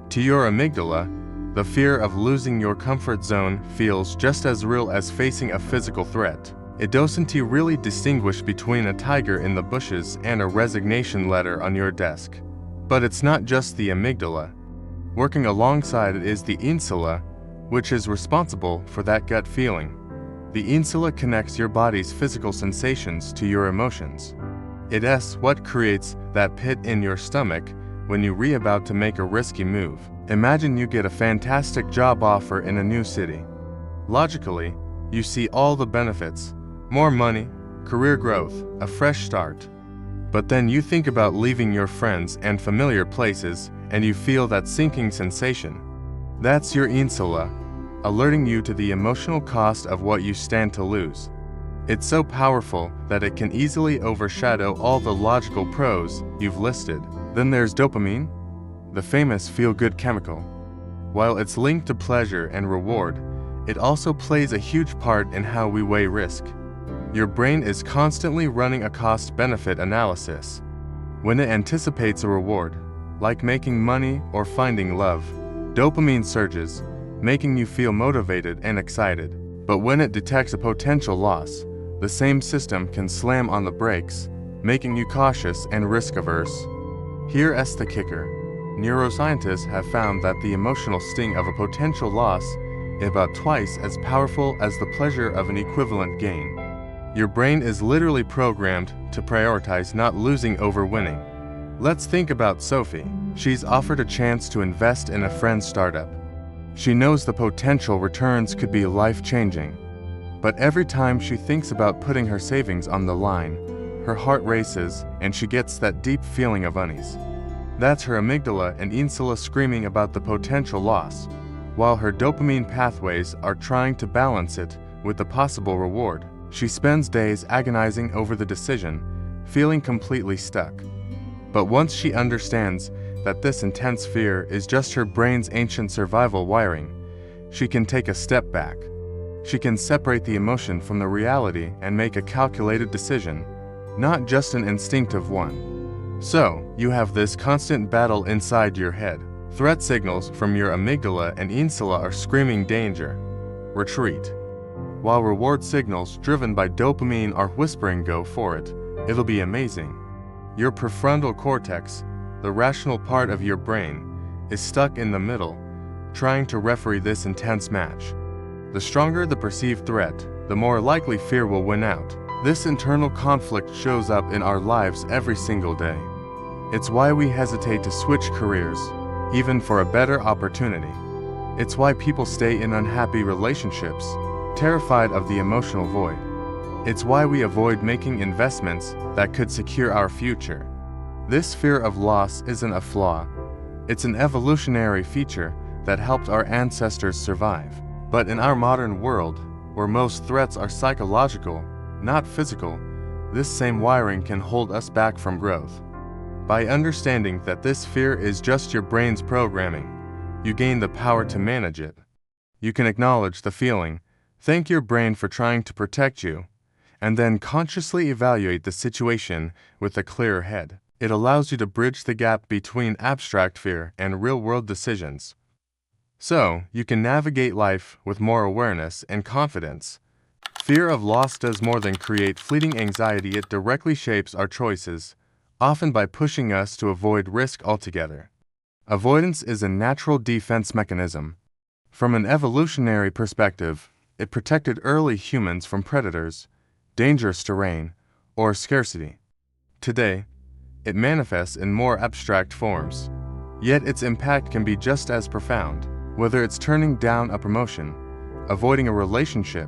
To your amygdala, the fear of losing your comfort zone feels just as real as facing a physical threat. It doesn't really distinguish between a tiger in the bushes and a resignation letter on your desk. But it's not just the amygdala. Working alongside it is the insula, which is responsible for that gut feeling. The insula connects your body's physical sensations to your emotions. It's what creates that pit in your stomach when you're about to make a risky move. Imagine you get a fantastic job offer in a new city. Logically, you see all the benefits: more money, career growth, a fresh start. But then you think about leaving your friends and familiar places, and you feel that sinking sensation. That's your insula, alerting you to the emotional cost of what you stand to lose. It's so powerful that it can easily overshadow all the logical pros you've listed. Then there's dopamine, the famous feel-good chemical. While it's linked to pleasure and reward, it also plays a huge part in how we weigh risk. Your brain is constantly running a cost-benefit analysis. When it anticipates a reward, like making money or finding love, dopamine surges, making you feel motivated and excited. But when it detects a potential loss, the same system can slam on the brakes, making you cautious and risk-averse. Here's the kicker. Neuroscientists have found that the emotional sting of a potential loss is about twice as powerful as the pleasure of an equivalent gain. Your brain is literally programmed to prioritize not losing over winning. Let's think about Sophie. She's offered a chance to invest in a friend's startup. She knows the potential returns could be life-changing. But every time she thinks about putting her savings on the line, her heart races and she gets that deep feeling of unease. That's her amygdala and insula screaming about the potential loss, while her dopamine pathways are trying to balance it with the possible reward. She spends days agonizing over the decision, feeling completely stuck. But once she understands that this intense fear is just her brain's ancient survival wiring, she can take a step back. She can separate the emotion from the reality and make a calculated decision, not just an instinctive one. So, you have this constant battle inside your head. Threat signals from your amygdala and insula are screaming danger, retreat, while reward signals driven by dopamine are whispering go for it, it'll be amazing. Your prefrontal cortex, the rational part of your brain, is stuck in the middle, trying to referee this intense match. The stronger the perceived threat, the more likely fear will win out. This internal conflict shows up in our lives every single day. It's why we hesitate to switch careers, even for a better opportunity. It's why people stay in unhappy relationships, terrified of the emotional void. It's why we avoid making investments that could secure our future. This fear of loss isn't a flaw. It's an evolutionary feature that helped our ancestors survive. But in our modern world, where most threats are psychological, not physical, this same wiring can hold us back from growth. By understanding that this fear is just your brain's programming, you gain the power to manage it. You can acknowledge the feeling, thank your brain for trying to protect you, and then consciously evaluate the situation with a clearer head. It allows you to bridge the gap between abstract fear and real-world decisions. So, you can navigate life with more awareness and confidence. Fear of loss does more than create fleeting anxiety, it directly shapes our choices, often by pushing us to avoid risk altogether. Avoidance is a natural defense mechanism. From an evolutionary perspective, it protected early humans from predators, dangerous terrain, or scarcity. Today, it manifests in more abstract forms, yet its impact can be just as profound. Whether it's turning down a promotion, avoiding a relationship,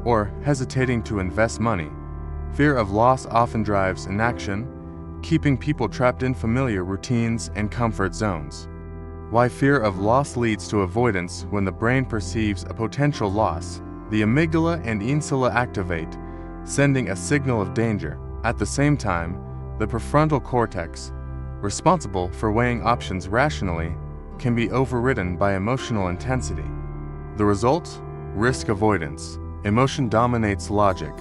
or hesitating to invest money, fear of loss often drives inaction, keeping people trapped in familiar routines and comfort zones. Why fear of loss leads to avoidance? When the brain perceives a potential loss, the amygdala and insula activate, sending a signal of danger. At the same time, the prefrontal cortex, responsible for weighing options rationally, can be overridden by emotional intensity. The result? Risk avoidance. Emotion dominates logic.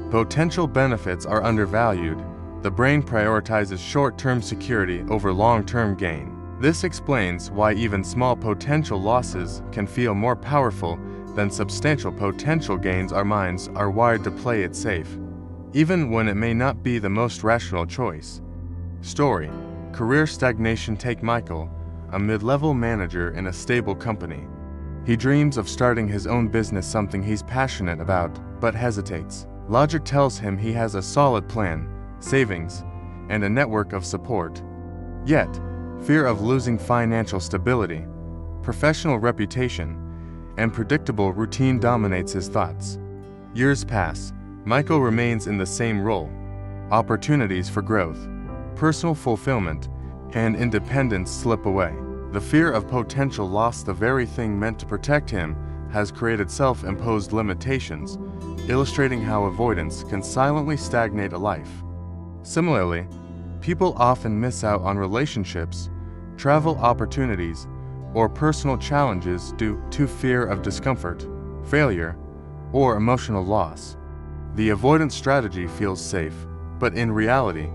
Potential benefits are undervalued. The brain prioritizes short-term security over long-term gain. This explains why even small potential losses can feel more powerful than substantial potential gains. Our minds are wired to play it safe, even when it may not be the most rational choice. Story: career stagnation. Take Michael, a mid-level manager in a stable company. He dreams of starting his own business, something he's passionate about, but hesitates. Logic tells him he has a solid plan, savings, and a network of support. Yet, fear of losing financial stability, professional reputation, and predictable routine dominates his thoughts. Years pass. Michael remains in the same role. Opportunities for growth, personal fulfillment, and independence slip away. The fear of potential loss, the very thing meant to protect him, has created self-imposed limitations, illustrating how avoidance can silently stagnate a life. Similarly, people often miss out on relationships, travel opportunities, or personal challenges due to fear of discomfort, failure, or emotional loss. The avoidance strategy feels safe, but in reality,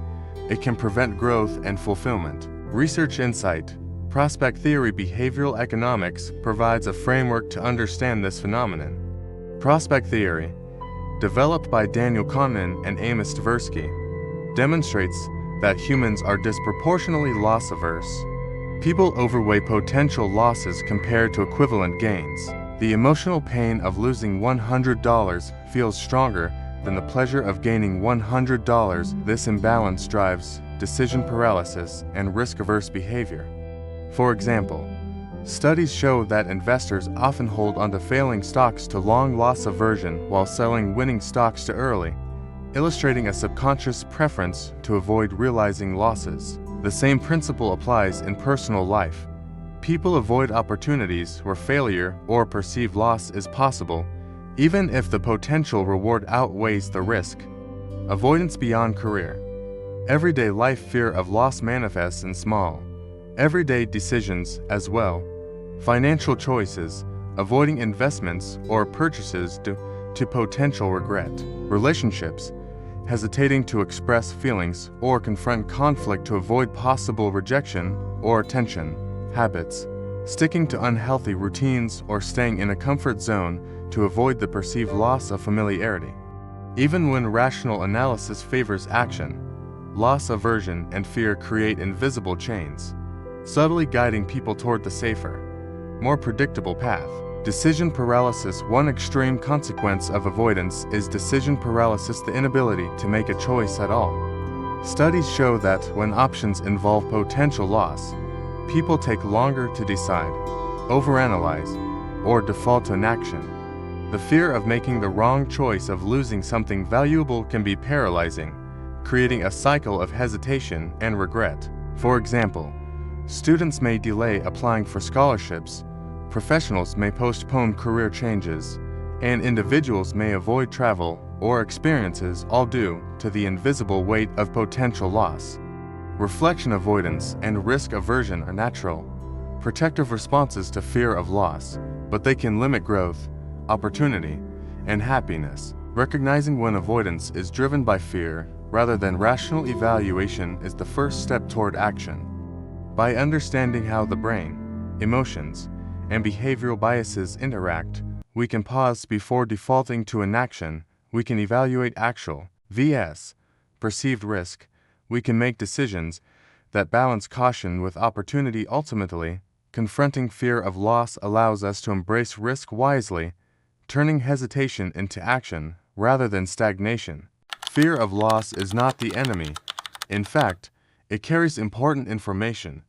it can prevent growth and fulfillment. Research insight. Prospect theory. Behavioral economics provides a framework to understand this phenomenon. Prospect theory, developed by Daniel Kahneman and Amos Tversky, demonstrates that humans are disproportionately loss-averse. People overweigh potential losses compared to equivalent gains. The emotional pain of losing $100 feels stronger than the pleasure of gaining $100. This imbalance drives decision paralysis and risk-averse behavior. For example, studies show that investors often hold onto failing stocks to long loss aversion while selling winning stocks to early, illustrating a subconscious preference to avoid realizing losses. The same principle applies in personal life. People avoid opportunities where failure or perceived loss is possible, even if the potential reward outweighs the risk. Avoidance beyond career. Everyday life. Fear of loss manifests in small, everyday decisions as well. Financial choices, avoiding investments or purchases due to potential regret. Relationships, hesitating to express feelings or confront conflict to avoid possible rejection or tension. Habits, sticking to unhealthy routines or staying in a comfort zone to avoid the perceived loss of familiarity. Even when rational analysis favors action, loss aversion and fear create invisible chains, subtly guiding people toward the safer, more predictable path. Decision paralysis. One extreme consequence of avoidance is decision paralysis, the inability to make a choice at all. Studies show that when options involve potential loss, people take longer to decide, overanalyze, or default to inaction. The fear of making the wrong choice, of losing something valuable, can be paralyzing, creating a cycle of hesitation and regret. For example, students may delay applying for scholarships, professionals may postpone career changes, and individuals may avoid travel or experiences, all due to the invisible weight of potential loss. Reflection avoidance and risk aversion are natural, protective responses to fear of loss, but they can limit growth, opportunity, and happiness. Recognizing when avoidance is driven by fear rather than rational evaluation is the first step toward action. By understanding how the brain, emotions, and behavioral biases interact, we can pause before defaulting to inaction. We can evaluate actual vs. perceived risk. We can make decisions that balance caution with opportunity. Ultimately, confronting fear of loss allows us to embrace risk wisely, turning hesitation into action rather than stagnation. Fear of loss is not the enemy. In fact, it carries important information.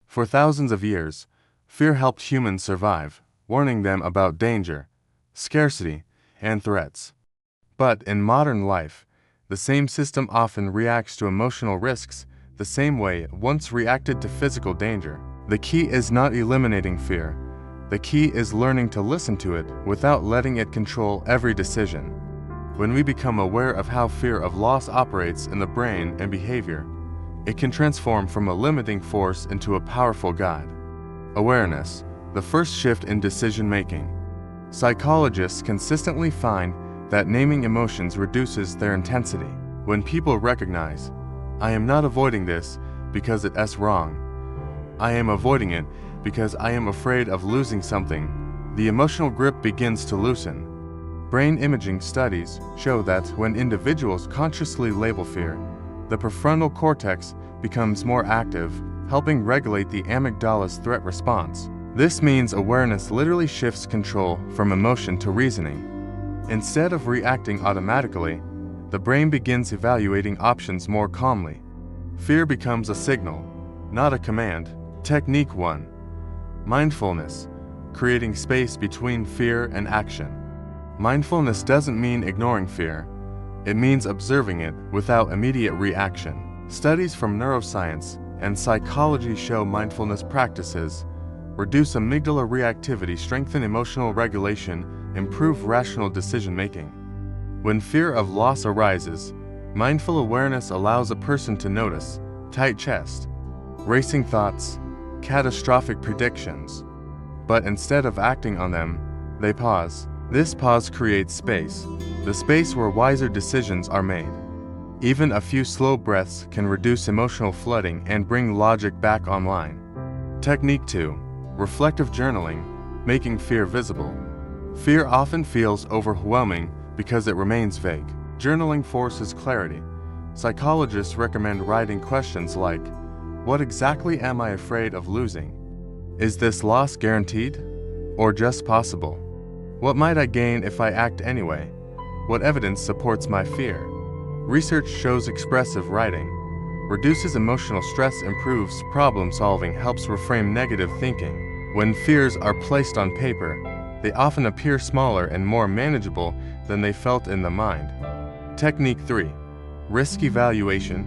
For thousands of years, fear helped humans survive, warning them about danger, scarcity, and threats. But in modern life, the same system often reacts to emotional risks the same way it once reacted to physical danger. The key is not eliminating fear. The key is learning to listen to it without letting it control every decision. When we become aware of how fear of loss operates in the brain and behavior, it can transform from a limiting force into a powerful guide. Awareness, the first shift in decision-making. Psychologists consistently find that naming emotions reduces their intensity. When people recognize, I am not avoiding this because it's wrong, I am avoiding it because I am afraid of losing something, the emotional grip begins to loosen. Brain imaging studies show that when individuals consciously label fear, the prefrontal cortex becomes more active, helping regulate the amygdala's threat response. This means awareness literally shifts control from emotion to reasoning. Instead of reacting automatically, the brain begins evaluating options more calmly. Fear becomes a signal, not a command. Technique 1. Mindfulness, creating space between fear and action. Mindfulness doesn't mean ignoring fear. It means observing it without immediate reaction. Studies from neuroscience and psychology show mindfulness practices reduce amygdala reactivity, strengthen emotional regulation, improve rational decision-making. When fear of loss arises, mindful awareness allows a person to notice tight chest, racing thoughts, catastrophic predictions. But instead of acting on them, they pause. This pause creates space, the space where wiser decisions are made. Even a few slow breaths can reduce emotional flooding and bring logic back online. Technique 2. Reflective journaling, making fear visible. Fear often feels overwhelming because it remains vague. Journaling forces clarity. Psychologists recommend writing questions like, what exactly am I afraid of losing? Is this loss guaranteed? Or just possible? What might I gain if I act anyway? What evidence supports my fear? Research shows expressive writing reduces emotional stress, improves problem solving, helps reframe negative thinking. When fears are placed on paper, they often appear smaller and more manageable than they felt in the mind. Technique 3. Risk evaluation,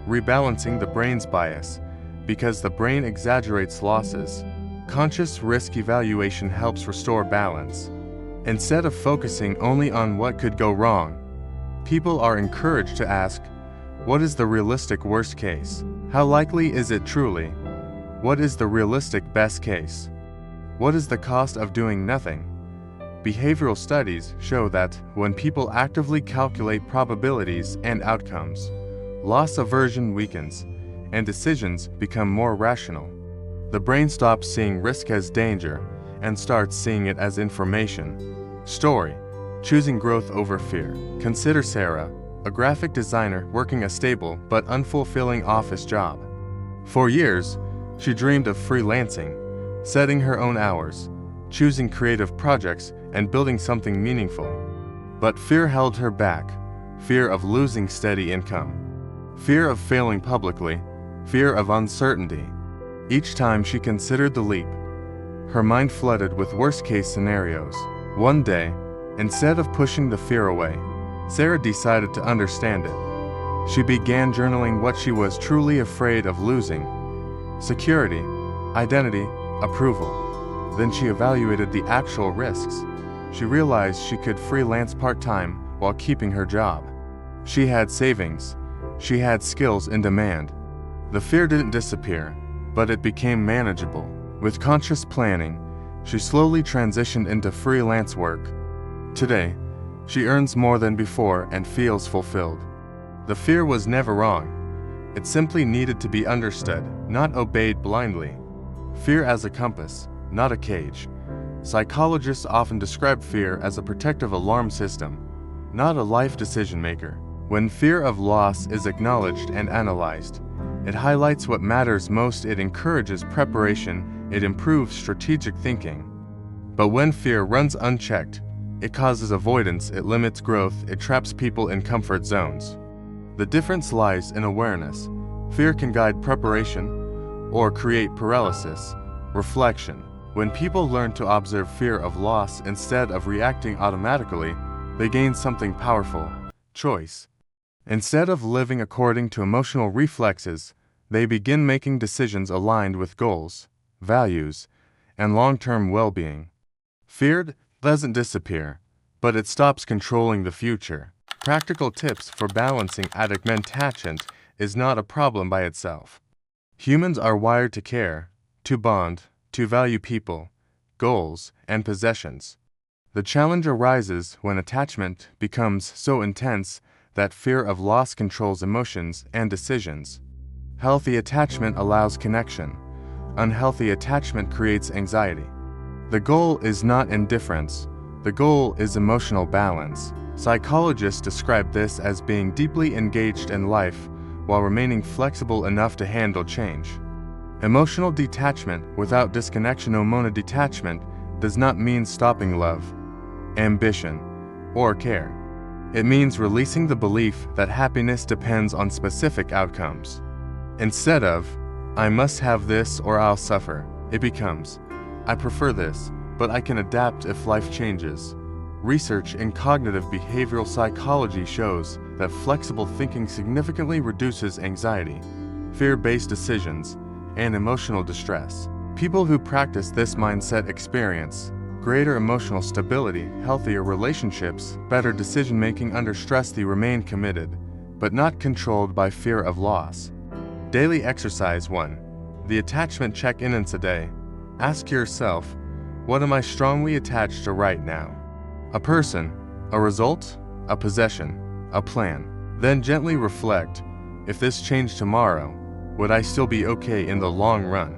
rebalancing the brain's bias. Because the brain exaggerates losses, conscious risk evaluation helps restore balance. Instead of focusing only on what could go wrong, people are encouraged to ask, what is the realistic worst case? How likely is it truly? What is the realistic best case? What is the cost of doing nothing? Behavioral studies show that when people actively calculate probabilities and outcomes, loss aversion weakens, and decisions become more rational. The brain stops seeing risk as danger and starts seeing it as information. Story: choosing growth over fear. Consider Sarah, a graphic designer working a stable but unfulfilling office job. For years, she dreamed of freelancing, setting her own hours, choosing creative projects, and building something meaningful. But fear held her back: fear of losing steady income, fear of failing publicly, fear of uncertainty. Each time she considered the leap, her mind flooded with worst-case scenarios. One day, instead of pushing the fear away, Sarah decided to understand it. She began journaling what she was truly afraid of losing: security, identity, approval. Then she evaluated the actual risks. She realized she could freelance part-time while keeping her job. She had savings. She had skills in demand. The fear didn't disappear, but it became manageable. With conscious planning, she slowly transitioned into freelance work. Today, she earns more than before and feels fulfilled. The fear was never wrong. It simply needed to be understood, not obeyed blindly. Fear as a compass, not a cage. Psychologists often describe fear as a protective alarm system, not a life decision maker. When fear of loss is acknowledged and analyzed, it highlights what matters most. It encourages preparation. It improves strategic thinking. But when fear runs unchecked, it causes avoidance. It limits growth. It traps people in comfort zones. The difference lies in awareness. Fear can guide preparation or create paralysis. Reflection: when people learn to observe fear of loss instead of reacting automatically, they gain something powerful: choice. Instead of living according to emotional reflexes, they begin making decisions aligned with goals, values, and long-term well-being. Fear doesn't disappear, but it stops controlling the future. Practical tips for balancing attachment is not a problem by itself. Humans are wired to care, to bond, to value people, goals, and possessions. The challenge arises when attachment becomes so intense that fear of loss controls emotions and decisions. Healthy attachment allows connection. Unhealthy attachment creates anxiety. The goal is not indifference. The goal is emotional balance. Psychologists describe this as being deeply engaged in life while remaining flexible enough to handle change. Emotional detachment without disconnection. Detachment does not mean stopping love, ambition, or care. It means releasing the belief that happiness depends on specific outcomes. Instead of, "I must have this or I'll suffer," it becomes, "I prefer this, but I can adapt if life changes." Research in cognitive behavioral psychology shows that flexible thinking significantly reduces anxiety, fear-based decisions, and emotional distress. People who practice this mindset experience greater emotional stability, healthier relationships, better decision-making under stress. They remain committed, but not controlled by fear of loss. Daily exercise 1. The attachment check-in today. Ask yourself, what am I strongly attached to right now? A person, a result, a possession, a plan. Then gently reflect, if this changed tomorrow, would I still be okay in the long run?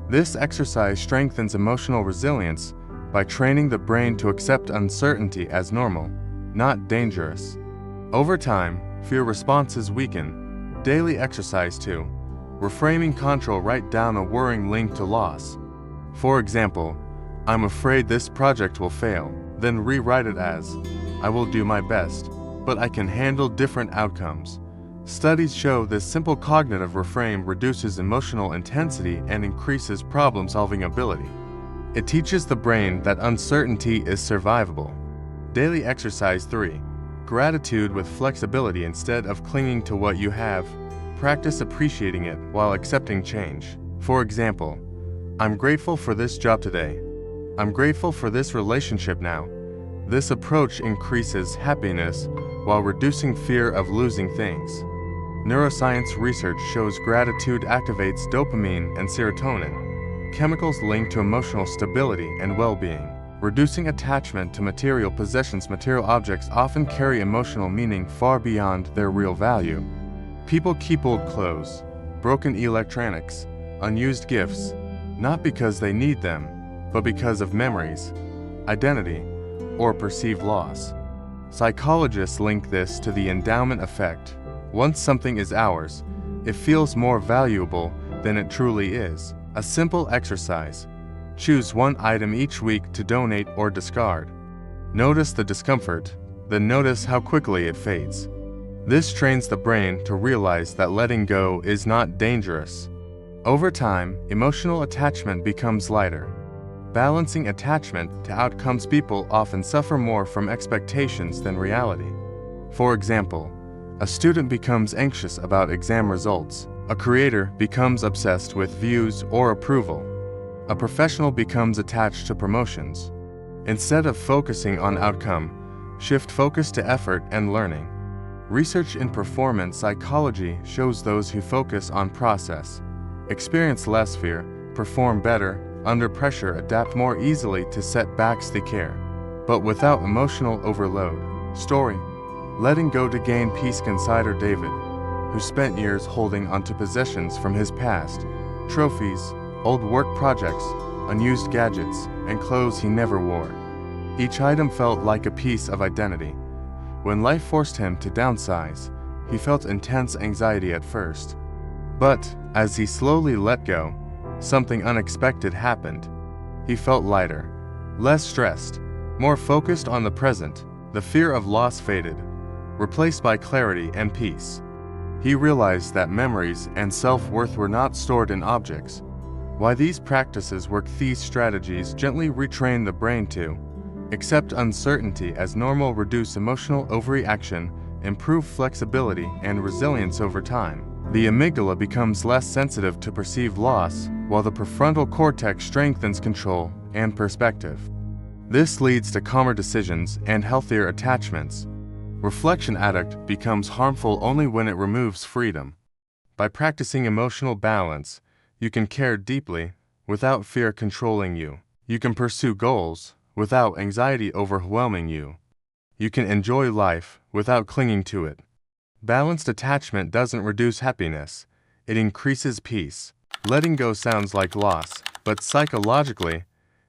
This exercise strengthens emotional resilience by training the brain to accept uncertainty as normal, not dangerous. Over time, fear responses weaken. Daily exercise 2. Reframing control. Write down a worrying link to loss. For example, "I'm afraid this project will fail." Then rewrite it as, "I will do my best, but I can handle different outcomes." Studies show this simple cognitive reframe reduces emotional intensity and increases problem-solving ability. It teaches the brain that uncertainty is survivable. Daily exercise 3. Gratitude with flexibility. Instead of clinging to what you have, practice appreciating it while accepting change. For example, "I'm grateful for this job today. I'm grateful for this relationship now." This approach increases happiness while reducing fear of losing things. Neuroscience research shows gratitude activates dopamine and serotonin, chemicals linked to emotional stability and well-being. Reducing attachment to material possessions. Material objects often carry emotional meaning far beyond their real value. People keep old clothes, broken electronics, unused gifts, not because they need them, but because of memories, identity, or perceived loss. Psychologists link this to the endowment effect. Once something is ours, it feels more valuable than it truly is. A simple exercise. Choose one item each week to donate or discard. Notice the discomfort, then notice how quickly it fades. This trains the brain to realize that letting go is not dangerous. Over time, emotional attachment becomes lighter. Balancing attachment to outcomes. People often suffer more from expectations than reality. For example, a student becomes anxious about exam results. A creator becomes obsessed with views or approval. A professional becomes attached to promotions. Instead of focusing on outcome, shift focus to effort and learning. Research in performance psychology shows those who focus on process experience less fear, perform better under pressure, adapt more easily to setbacks. They care, but without emotional overload. Story: letting go to gain peace. Consider David, who spent years holding onto possessions from his past, trophies, old work projects, unused gadgets, and clothes he never wore. Each item felt like a piece of identity. When life forced him to downsize, he felt intense anxiety at first. But as he slowly let go, something unexpected happened. He felt lighter, less stressed, more focused on the present. The fear of loss faded, replaced by clarity and peace. He realized that memories and self-worth were not stored in objects. Why these practices work? These strategies gently retrain the brain to accept uncertainty as normal, reduce emotional overreaction, improve flexibility and resilience. Over time, the amygdala becomes less sensitive to perceived loss, while the prefrontal cortex strengthens control and perspective. This leads to calmer decisions and healthier attachments. Reflection addict becomes harmful only when it removes freedom. By practicing emotional balance, you can care deeply without fear controlling you. You can pursue goals without anxiety overwhelming you. You can enjoy life without clinging to it. Balanced attachment doesn't reduce happiness, it increases peace. Letting go sounds like loss, but psychologically,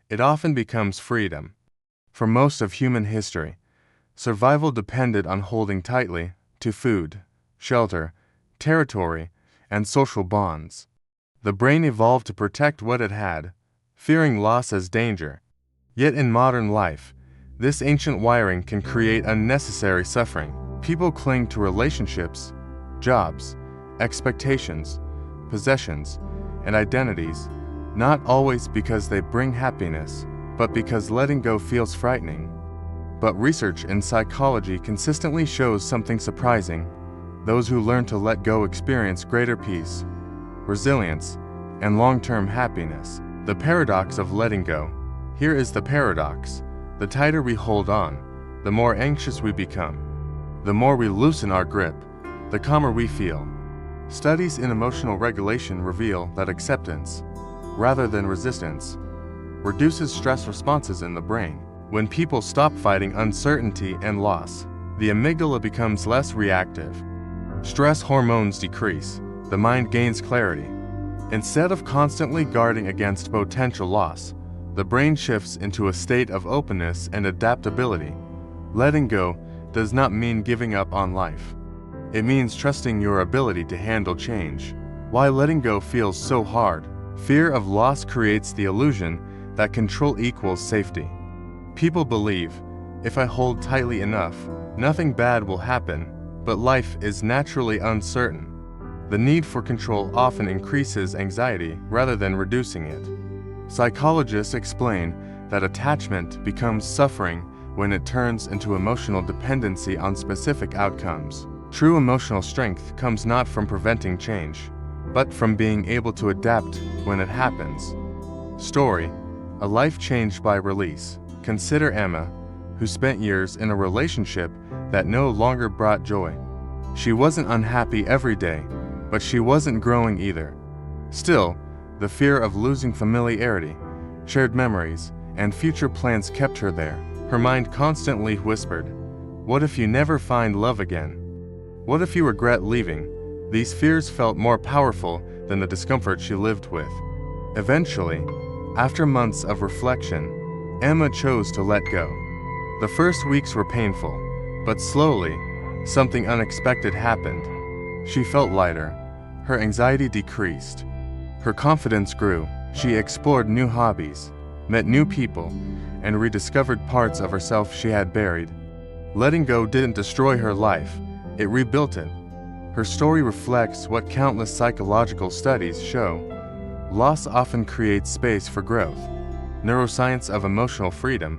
it often becomes freedom. For most of human history, survival depended on holding tightly to food, shelter, territory, and social bonds. The brain evolved to protect what it had, fearing loss as danger. Yet in modern life, this ancient wiring can create unnecessary suffering. People cling to relationships, jobs, expectations, possessions, and identities, not always because they bring happiness, but because letting go feels frightening. But research in psychology consistently shows something surprising. Those who learn to let go experience greater peace, resilience, and long-term happiness. The paradox of letting go. Here is the paradox. The tighter we hold on, the more anxious we become. The more we loosen our grip, the calmer we feel. Studies in emotional regulation reveal that acceptance, rather than resistance, reduces stress responses in the brain. When people stop fighting uncertainty and loss, the amygdala becomes less reactive. Stress hormones decrease, the mind gains clarity. Instead of constantly guarding against potential loss, the brain shifts into a state of openness and adaptability. Letting go does not mean giving up on life. It means trusting your ability to handle change. Why letting go feels so hard? Fear of loss creates the illusion that control equals safety. People believe, if I hold tightly enough, nothing bad will happen, but life is naturally uncertain. The need for control often increases anxiety rather than reducing it. Psychologists explain that attachment becomes suffering when it turns into emotional dependency on specific outcomes. True emotional strength comes not from preventing change, but from being able to adapt when it happens. Story: a life changed by release. Consider Emma, who spent years in a relationship that no longer brought joy. She wasn't unhappy every day, but she wasn't growing either. Still, The fear of losing familiarity, shared memories, and future plans kept her there. Her mind constantly whispered, "What if you never find love again? What if you regret leaving?" These fears felt more powerful than the discomfort she lived with. Eventually, after months of reflection, Emma chose to let go. The first weeks were painful, but slowly, something unexpected happened. She felt lighter. Her anxiety decreased. Her confidence grew. She explored new hobbies, met new people, and rediscovered parts of herself she had buried. Letting go didn't destroy her life, it rebuilt it. Her story reflects what countless psychological studies show. Loss often creates space for growth. Neuroscience of emotional freedom.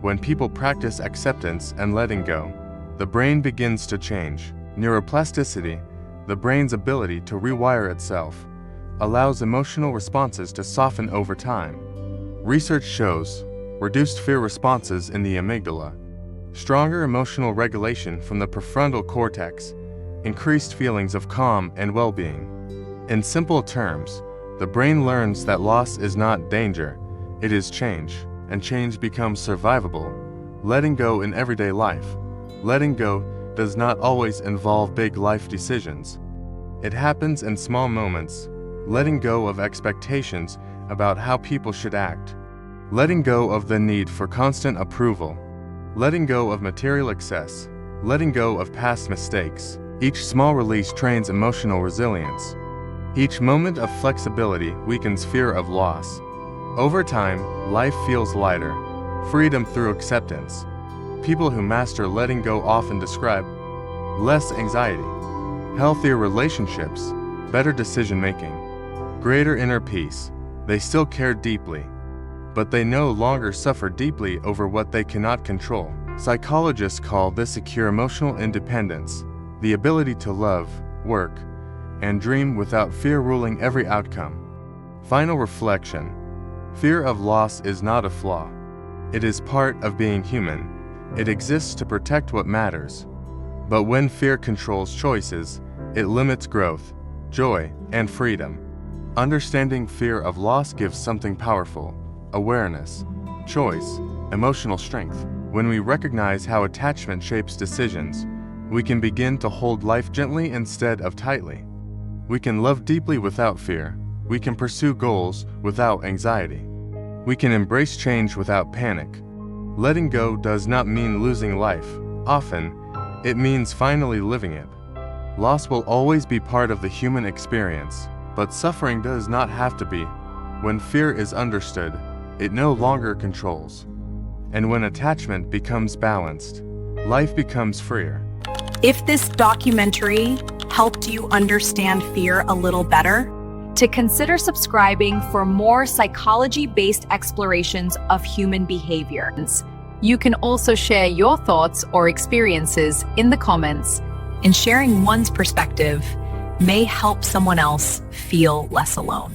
When people practice acceptance and letting go, the brain begins to change. Neuroplasticity, the brain's ability to rewire itself, allows emotional responses to soften over time. Research shows reduced fear responses in the amygdala, stronger emotional regulation from the prefrontal cortex, increased feelings of calm and well-being. In simple terms, the brain learns that loss is not danger, it is change, and change becomes survivable. Letting go in everyday life. Letting go does not always involve big life decisions. It happens in small moments, letting go of expectations about how people should act, letting go of the need for constant approval, letting go of material excess, letting go of past mistakes. Each small release trains emotional resilience. Each moment of flexibility weakens fear of loss. Over time, life feels lighter, freedom through acceptance. People who master letting go often describe less anxiety, healthier relationships, better decision-making, greater inner peace. They still care deeply, but they no longer suffer deeply over what they cannot control. Psychologists call this secure emotional independence, the ability to love, work, and dream without fear ruling every outcome. Final reflection. Fear of loss is not a flaw. It is part of being human. It exists to protect what matters. But when fear controls choices, it limits growth, joy, and freedom. Understanding fear of loss gives something powerful: awareness, choice, emotional strength. When we recognize how attachment shapes decisions, we can begin to hold life gently instead of tightly. We can love deeply without fear. We can pursue goals without anxiety. We can embrace change without panic. Letting go does not mean losing life. Often, it means finally living it. Loss will always be part of the human experience, but suffering does not have to be. When fear is understood, it no longer controls. And when attachment becomes balanced, life becomes freer. If this documentary helped you understand fear a little better, to consider subscribing for more psychology-based explorations of human behavior. You can also share your thoughts or experiences in the comments, and sharing one's perspective may help someone else feel less alone.